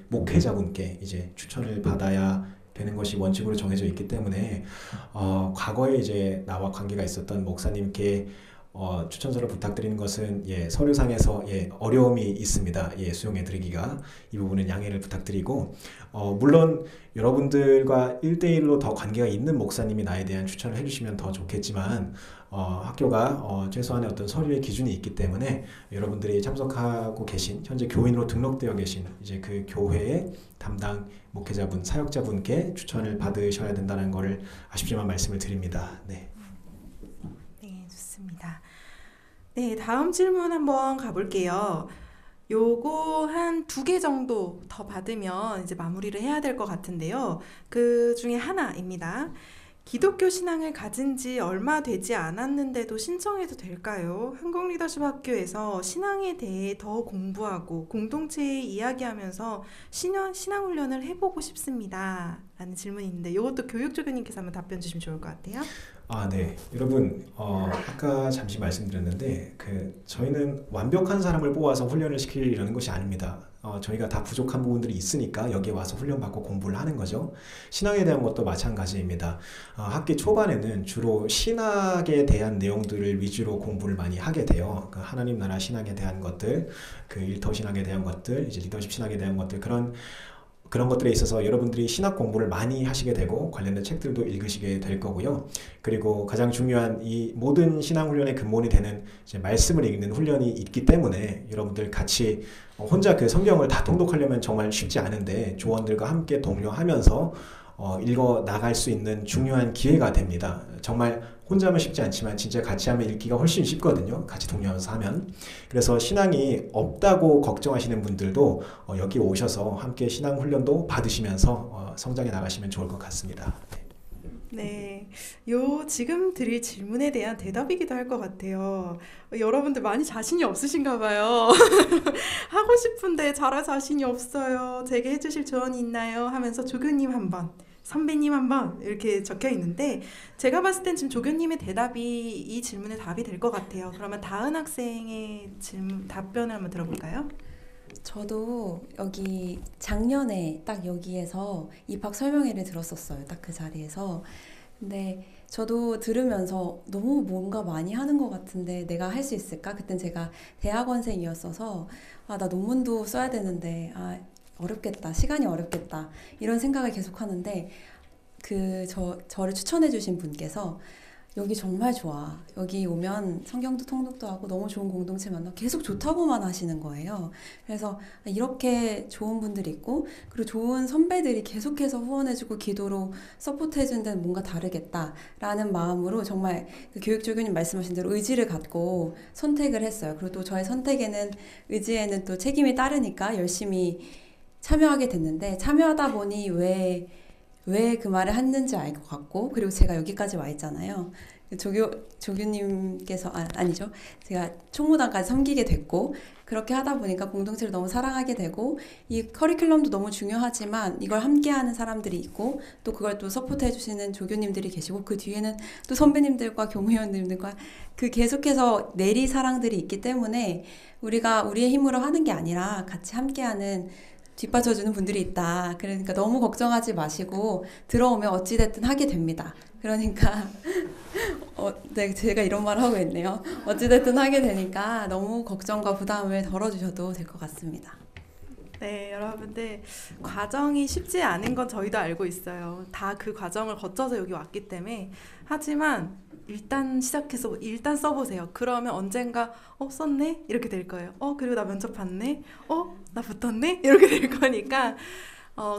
목회자분께 이제 추천을 받아야 되는 것이 원칙으로 정해져 있기 때문에 과거에 이제 나와 관계가 있었던 목사님께 추천서를 부탁드리는 것은 서류상에서 어려움이 있습니다. 수용해드리기가 이 부분은 양해를 부탁드리고 물론 여러분들과 1대1로 더 관계가 있는 목사님이 나에 대한 추천을 해주시면 더 좋겠지만 학교가 최소한의 어떤 서류의 기준이 있기 때문에 여러분들이 참석하고 계신 현재 교인으로 등록되어 계신 이제 그 교회의 담당 목회자분, 사역자분께 추천을 받으셔야 된다는 것을 아쉽지만 말씀을 드립니다. 네. 네, 좋습니다. 네, 다음 질문 한번 가볼게요. 요거 한 2개 정도 더 받으면 이제 마무리를 해야 될 것 같은데요. 그 중에 하나입니다. 기독교 신앙을 가진 지 얼마 되지 않았는데도 신청해도 될까요? 한국 리더십 학교에서 신앙에 대해 더 공부하고 공동체에 이야기하면서 신앙 훈련을 해보고 싶습니다. 라는 질문이 있는데 이것도 교육조교님께서 한번 답변 주시면 좋을 것 같아요. 네. 여러분, 아까 잠시 말씀드렸는데 저희는 완벽한 사람을 뽑아서 훈련을 시키려는 것이 아닙니다. 저희가 다 부족한 부분들이 있으니까 여기에 와서 훈련받고 공부를 하는 거죠. 신앙에 대한 것도 마찬가지입니다. 학기 초반에는 주로 신학에 대한 내용들을 위주로 공부를 많이 하게 돼요. 하나님 나라 신학에 대한 것들, 일터 신학에 대한 것들, 이제 리더십 신학에 대한 것들, 그런 것들에 있어서 여러분들이 신학 공부를 많이 하시게 되고 관련된 책들도 읽으시게 될 거고요. 그리고 가장 중요한 이 모든 신앙 훈련의 근본이 되는 이제 말씀을 읽는 훈련이 있기 때문에 여러분들 같이 혼자 성경을 다 통독하려면 정말 쉽지 않은데 조원들과 함께 독려하면서 읽어 나갈 수 있는 중요한 기회가 됩니다. 정말 혼자 하면 쉽지 않지만 진짜 같이 하면 읽기가 훨씬 쉽거든요. 같이 독려하면서 하면. 그래서 신앙이 없다고 걱정하시는 분들도 여기 오셔서 함께 신앙 훈련도 받으시면서 성장해 나가시면 좋을 것 같습니다. 네, 지금 드릴 질문에 대한 대답이기도 할 것 같아요. 여러분들 많이 자신이 없으신가 봐요. 하고 싶은데 잘할 자신이 없어요. 제게 해주실 조언이 있나요? 하면서 조교님 한번, 선배님 한번 이렇게 적혀 있는데 제가 봤을 땐 지금 조교님의 대답이 이 질문의 답이 될 것 같아요. 그러면 다은 학생의 답변을 한번 들어볼까요? 저도 여기 작년에 딱 여기에서 입학 설명회를 들었었어요. 딱 그 자리에서. 근데 저도 들으면서 너무 뭔가 많이 하는 것 같은데 내가 할 수 있을까? 그땐 제가 대학원생이었어서 나 논문도 써야 되는데 어렵겠다. 시간이 어렵겠다. 이런 생각을 계속 하는데 저를 추천해 주신 분께서 여기 정말 좋아. 여기 오면 성경도 통독도 하고 너무 좋은 공동체 만나 계속 좋다고만 하시는 거예요. 그래서 이렇게 좋은 분들이 있고 그리고 좋은 선배들이 계속해서 후원해주고 기도로 서포트해주는 데는 뭔가 다르겠다라는 마음으로 정말 교육조교님 말씀하신 대로 의지를 갖고 선택을 했어요. 그리고 또 저의 선택에는 의지에는 또 책임이 따르니까 열심히 참여하게 됐는데 참여하다 보니 왜 그 말을 했는지 알 것 같고 그리고 제가 여기까지 와 있잖아요. 조교님께서 아니죠. 제가 총무단까지 섬기게 됐고 그렇게 하다 보니까 공동체를 너무 사랑하게 되고 이 커리큘럼도 너무 중요하지만 이걸 함께하는 사람들이 있고 또 그걸 또 서포트해 주시는 조교님들이 계시고 그 뒤에는 또 선배님들과 교무위원님들과 계속해서 내리 사랑들이 있기 때문에 우리가 우리의 힘으로 하는 게 아니라 같이 함께하는 뒷받쳐주는 분들이 있다. 그러니까 너무 걱정하지 마시고 들어오면 어찌됐든 하게 됩니다. 그러니까 네, 제가 이런 말을 하고 있네요. 어찌됐든 하게 되니까 너무 걱정과 부담을 덜어주셔도 될 것 같습니다. 네, 여러분들 과정이 쉽지 않은 건 저희도 알고 있어요. 다 그 과정을 거쳐서 여기 왔기 때문에 하지만 일단 시작해서 일단 써보세요. 그러면 언젠가 썼네? 이렇게 될 거예요. 그리고 나 면접 봤네? 나 붙었네? 이렇게 될 거니까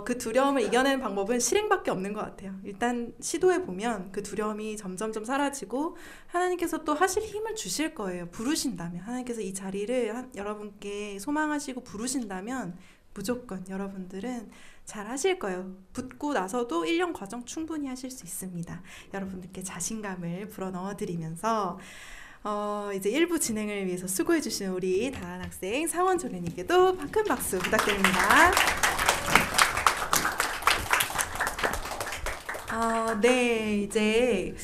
그 두려움을 이겨내는 방법은 실행밖에 없는 것 같아요. 일단 시도해보면 그 두려움이 점점점 사라지고 하나님께서 또 하실 힘을 주실 거예요. 부르신다면 하나님께서 이 자리를 여러분께 소망하시고 부르신다면 무조건 여러분들은 잘 하실 거예요. 붙고 나서도 1년 과정 충분히 하실 수 있습니다. 여러분들께 자신감을 불어넣어드리면서 이제 1부 진행을 위해서 수고해주신 우리 다은 학생, 상원 조교님께도 큰 박수 부탁드립니다. 네, 이제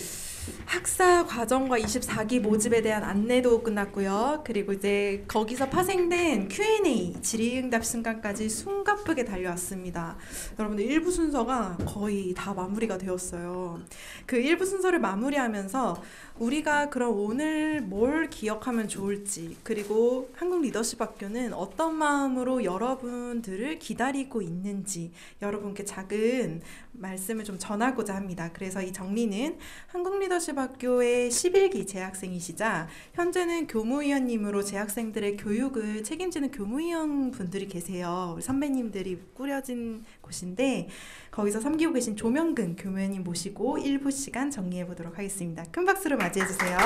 학사 과정과 24기 모집에 대한 안내도 끝났고요. 그리고 이제 거기서 파생된 Q&A, 질의응답 순간까지 숨가쁘게 달려왔습니다. 여러분들 1부 순서가 거의 다 마무리가 되었어요. 그 1부 순서를 마무리하면서 우리가 그럼 오늘 뭘 기억하면 좋을지, 그리고 한국 리더십 학교는 어떤 마음으로 여러분들을 기다리고 있는지 여러분께 작은 말씀을 좀 전하고자 합니다. 그래서 이 정리는 한국 리더십 학교의 11기 재학생이시자 현재는 교무위원님으로 재학생들의 교육을 책임지는 교무위원 분들이 계세요. 우리 선배님들이 꾸려진 곳인데 거기서 섬기고 계신 조명근 교무위원님 모시고 1부 시간 정리해 보도록 하겠습니다. 큰 박수로 맞이해 주세요.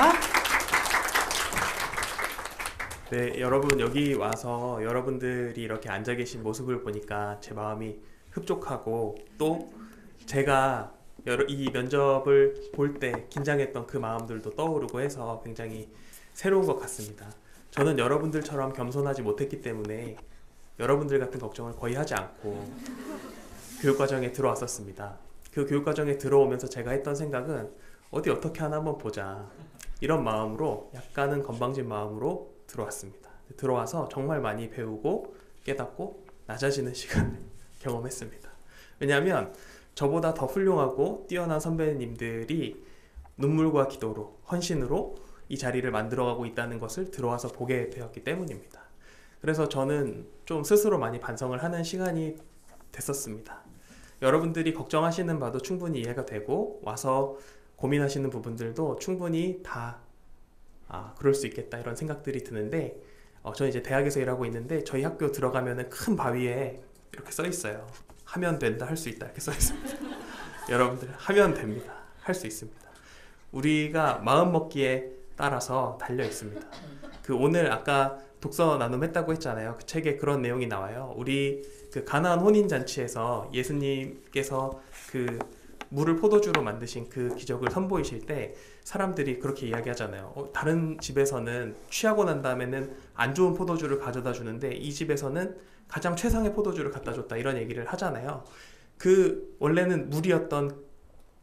네, 여러분 여기 와서 여러분들이 이렇게 앉아 계신 모습을 보니까 제 마음이 흡족하고 또 제가 이 면접을 볼 때 긴장했던 그 마음들도 떠오르고 해서 굉장히 새로운 것 같습니다. 저는 여러분들처럼 겸손하지 못했기 때문에 여러분들 같은 걱정을 거의 하지 않고 교육과정에 들어왔었습니다. 그 교육과정에 들어오면서 제가 했던 생각은 어디 어떻게 하나 한번 보자, 이런 마음으로, 약간은 건방진 마음으로 들어왔습니다. 들어와서 정말 많이 배우고 깨닫고 낮아지는 시간을 경험했습니다. 왜냐하면 저보다 더 훌륭하고 뛰어난 선배님들이 눈물과 기도로, 헌신으로 이 자리를 만들어가고 있다는 것을 들어와서 보게 되었기 때문입니다. 그래서 저는 좀 스스로 많이 반성을 하는 시간이 됐었습니다. 여러분들이 걱정하시는 바도 충분히 이해가 되고, 와서 고민하시는 부분들도 충분히 다 그럴 수 있겠다, 이런 생각들이 드는데, 저는 이제 대학에서 일하고 있는데 저희 학교 들어가면은 큰 바위에 이렇게 써 있어요. 하면 된다, 할 수 있다, 이렇게 써 있습니다. 여러분들 하면 됩니다. 할 수 있습니다. 우리가 마음 먹기에 따라서 달려 있습니다. 오늘 아까 독서 나눔했다고 했잖아요. 그 책에 그런 내용이 나와요. 우리 그 가나안 혼인 잔치에서 예수님께서 그 물을 포도주로 만드신 그 기적을 선보이실 때 사람들이 그렇게 이야기하잖아요. 다른 집에서는 취하고 난 다음에는 안 좋은 포도주를 가져다 주는데 이 집에서는 가장 최상의 포도주를 갖다 줬다, 이런 얘기를 하잖아요. 원래는 물이었던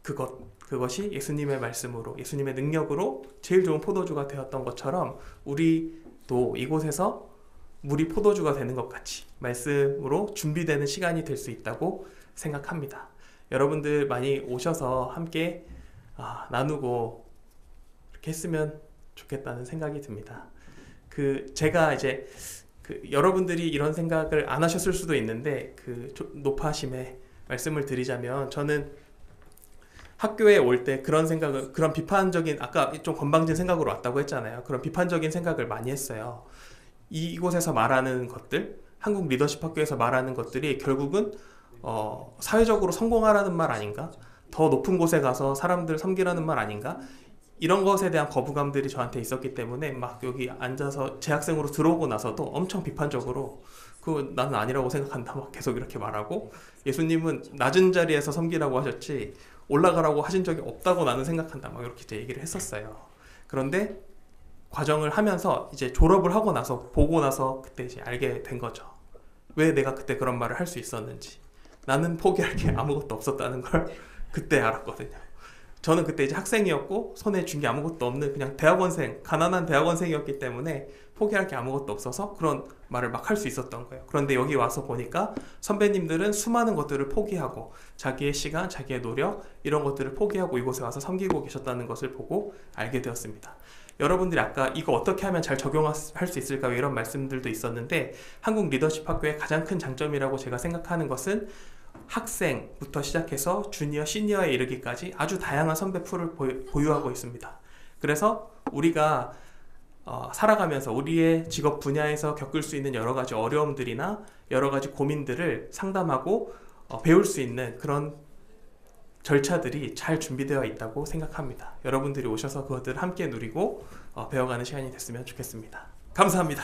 그것이 예수님의 말씀으로, 예수님의 능력으로 제일 좋은 포도주가 되었던 것처럼, 우리도 이곳에서 물이 포도주가 되는 것 같이 말씀으로 준비되는 시간이 될 수 있다고 생각합니다. 여러분들 많이 오셔서 함께 나누고 이렇게 했으면 좋겠다는 생각이 듭니다. 제가 이제 여러분들이 이런 생각을 안 하셨을 수도 있는데, 높아심에 말씀을 드리자면, 저는 학교에 올 때 그런 비판적인, 아까 좀 건방진 생각으로 왔다고 했잖아요. 그런 비판적인 생각을 많이 했어요. 이곳에서 말하는 것들, 한국 리더십 학교에서 말하는 것들이 결국은 사회적으로 성공하라는 말 아닌가? 더 높은 곳에 가서 사람들 섬기라는 말 아닌가? 이런 것에 대한 거부감들이 저한테 있었기 때문에 막 여기 앉아서 재학생으로 들어오고 나서도 엄청 비판적으로 나는 아니라고 생각한다, 막 계속 이렇게 말하고, 예수님은 낮은 자리에서 섬기라고 하셨지 올라가라고 하신 적이 없다고 나는 생각한다, 막 이렇게 이제 얘기를 했었어요. 그런데 과정을 하면서 이제 졸업을 하고 나서, 보고 나서 그때 이제 알게 된 거죠. 왜 내가 그때 그런 말을 할 수 있었는지. 나는 포기할 게 아무것도 없었다는 걸 그때 알았거든요. 저는 그때 이제 학생이었고 손에 쥔 게 아무것도 없는 그냥 대학원생, 가난한 대학원생이었기 때문에 포기할 게 아무것도 없어서 그런 말을 막 할 수 있었던 거예요. 그런데 여기 와서 보니까 선배님들은 수많은 것들을 포기하고 자기의 시간, 자기의 노력, 이런 것들을 포기하고 이곳에 와서 섬기고 계셨다는 것을 보고 알게 되었습니다. 여러분들이 아까 이거 어떻게 하면 잘 적용할 수 있을까, 이런 말씀들도 있었는데, 한국 리더십 학교의 가장 큰 장점이라고 제가 생각하는 것은 학생부터 시작해서 주니어, 시니어에 이르기까지 아주 다양한 선배 풀을 보유하고 있습니다. 그래서 우리가 살아가면서 우리의 직업 분야에서 겪을 수 있는 여러 가지 어려움들이나 여러 가지 고민들을 상담하고 배울 수 있는 그런 절차들이 잘 준비되어 있다고 생각합니다. 여러분들이 오셔서 그것들을 함께 누리고 배워가는 시간이 됐으면 좋겠습니다. 감사합니다.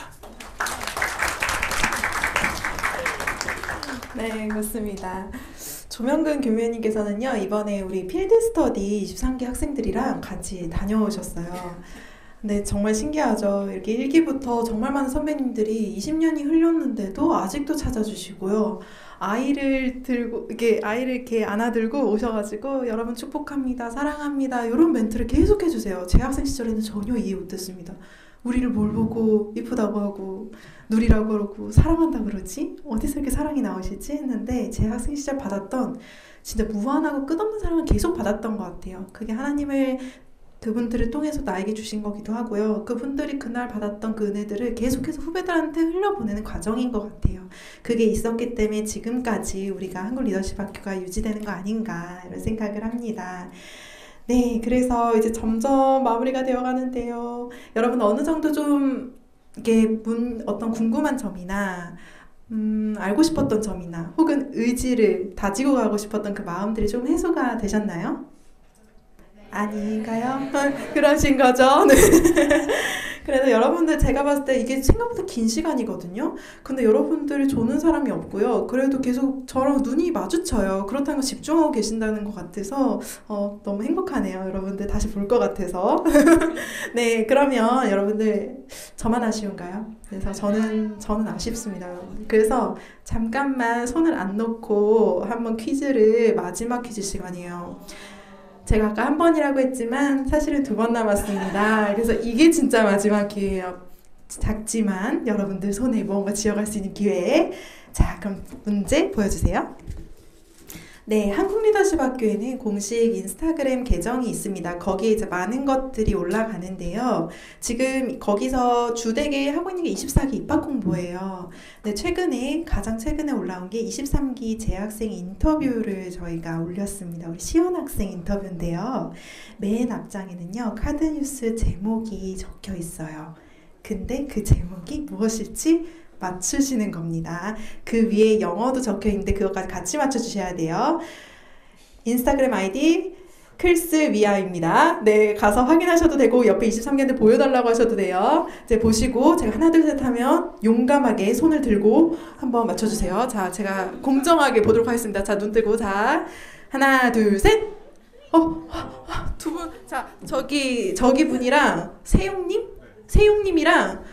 네, 그렇습니다. 조명근 교수님께서는요, 이번에 우리 필드 스터디 23기 학생들이랑 같이 다녀오셨어요. 네, 정말 신기하죠. 이렇게 1기부터 정말 많은 선배님들이 20년이 흘렀는데도 아직도 찾아주시고요. 아이를 이렇게 안아들고 오셔가지고 여러분 축복합니다, 사랑합니다, 이런 멘트를 계속 해주세요. 제 학생 시절에는 전혀 이해 못했습니다. 우리를 뭘 보고 이쁘다고 하고 누리라고 그러고 사랑한다고 그러지? 어디서 이렇게 사랑이 나오시지? 했는데 제 학생 시절 받았던 진짜 무한하고 끝없는 사랑을 계속 받았던 것 같아요. 그게 하나님을 그분들을 통해서 나에게 주신 거기도 하고요. 그분들이 그날 받았던 그 은혜들을 계속해서 후배들한테 흘려보내는 과정인 것 같아요. 그게 있었기 때문에 지금까지 우리가 한국 리더십 학교가 유지되는 거 아닌가, 이런 생각을 합니다. 네, 그래서 이제 점점 마무리가 되어 가는데요. 여러분 어느 정도 좀 이게 어떤 궁금한 점이나 알고 싶었던 점이나 혹은 의지를 다지고 가고 싶었던 그 마음들이 좀 해소가 되셨나요? 아닌가요? 그러신 거죠? 네. 그래서 여러분들 제가 봤을 때 이게 생각보다 긴 시간이거든요. 근데 여러분들이 조는 사람이 없고요. 그래도 계속 저랑 눈이 마주쳐요. 그렇다는 거 집중하고 계신다는 것 같아서 너무 행복하네요. 여러분들 다시 볼 것 같아서. 네, 그러면 여러분들 저만 아쉬운가요? 그래서 저는 아쉽습니다, 여러분들. 그래서 잠깐만 손을 안 놓고 한번 퀴즈를 마지막 퀴즈 시간이에요. 제가 아까 한 번이라고 했지만 사실은 2번 남았습니다. 그래서 이게 진짜 마지막 기회예요. 작지만 여러분들 손에 무언가 쥐어갈 수 있는 기회. 자, 그럼 문제 보여주세요. 네, 한국리더십학교에는 공식 인스타그램 계정이 있습니다. 거기에 이제 많은 것들이 올라가는데요. 지금 거기서 주되게 하고 있는 게 24기 입학 공부예요. 네, 가장 최근에 올라온 게 23기 재학생 인터뷰를 저희가 올렸습니다. 우리 시연 학생 인터뷰인데요. 맨 앞장에는요, 카드뉴스 제목이 적혀 있어요. 근데 그 제목이 무엇일지 맞추시는 겁니다. 그 위에 영어도 적혀 있는데 그것까지 같이 맞춰주셔야 돼요. 인스타그램 아이디 클스위아입니다. 네, 가서 확인하셔도 되고 옆에 23개인데 보여달라고 하셔도 돼요. 이제 보시고 제가 하나 둘 셋 하면 용감하게 손을 들고 한번 맞춰주세요. 자, 제가 공정하게 보도록 하겠습니다. 자, 눈 뜨고 자, 하나 둘 셋. 두 분, 자, 저기 분이랑 세용님이랑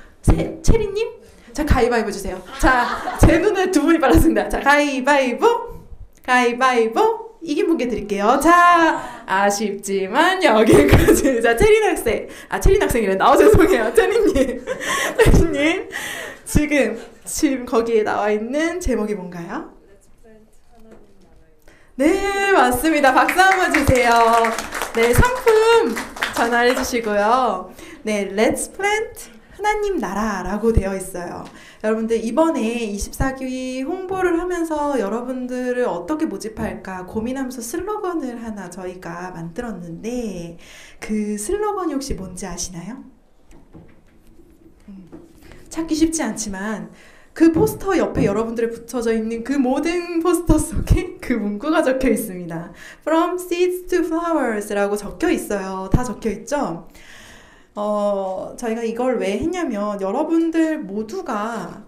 체리님. 자, 가위바위보 주세요. 자, 제 눈에 2분이 빨랐습니다. 자, 가위바위보. 이긴 분께 드릴게요. 자, 아쉽지만 여기까지. 자, 체린 학생이래. 죄송해요. 체리님. 지금 거기에 나와 있는 제목이 뭔가요? 네, 맞습니다. 박수 한번 주세요. 네, 상품 전화해 주시고요. 네, Let's Plant 하나님 나라라고 되어 있어요. 여러분들 이번에 24기 홍보를 하면서 여러분들을 어떻게 모집할까 고민하면서 슬로건을 하나 저희가 만들었는데 그 슬로건이 혹시 뭔지 아시나요? 찾기 쉽지 않지만 그 포스터 옆에 여러분들이 붙여져 있는 그 모든 포스터 속에 그 문구가 적혀 있습니다. From Seeds to Flowers라고 적혀 있어요. 다 적혀 있죠? 저희가 이걸 왜 했냐면 여러분들 모두가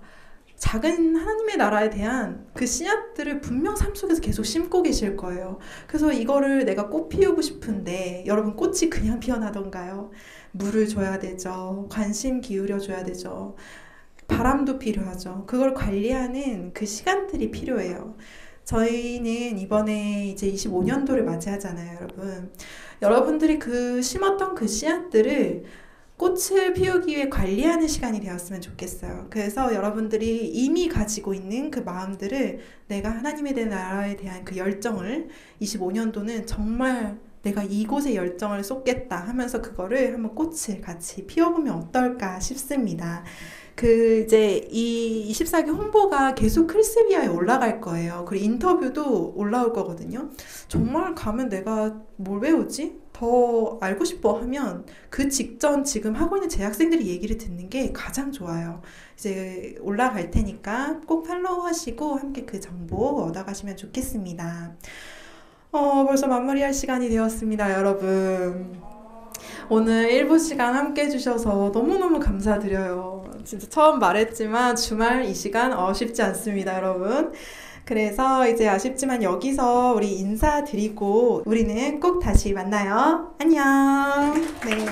작은 하나님의 나라에 대한 그 씨앗들을 분명 삶 속에서 계속 심고 계실 거예요. 그래서 이거를 내가 꽃 피우고 싶은데 여러분 꽃이 그냥 피어나던가요? 물을 줘야 되죠. 관심 기울여 줘야 되죠. 바람도 필요하죠. 그걸 관리하는 그 시간들이 필요해요. 저희는 이번에 이제 25년도를 맞이하잖아요, 여러분. 여러분들이 심었던 그 씨앗들을 꽃을 피우기 위해 관리하는 시간이 되었으면 좋겠어요. 그래서 여러분들이 이미 가지고 있는 그 마음들을 내가 하나님의 나라에 대한 그 열정을 25년도는 정말 내가 이곳에 열정을 쏟겠다 하면서 그거를 한번 꽃을 같이 피워보면 어떨까 싶습니다. 이제 이 24기 홍보가 계속 클스위아에 올라갈 거예요. 그리고 인터뷰도 올라올 거거든요. 정말 가면 내가 뭘 배우지? 더 알고 싶어 하면 그 직전 지금 하고 있는 재학생들이 얘기를 듣는 게 가장 좋아요. 이제 올라갈 테니까 꼭 팔로우 하시고 함께 그 정보 얻어가시면 좋겠습니다. 벌써 마무리할 시간이 되었습니다, 여러분. 오늘 1부 시간 함께 해주셔서 너무너무 감사드려요. 진짜 처음 말했지만 주말 이 시간 쉽지 않습니다, 여러분. 그래서 이제 아쉽지만 여기서 우리 인사드리고 우리는 꼭 다시 만나요. 안녕. 네.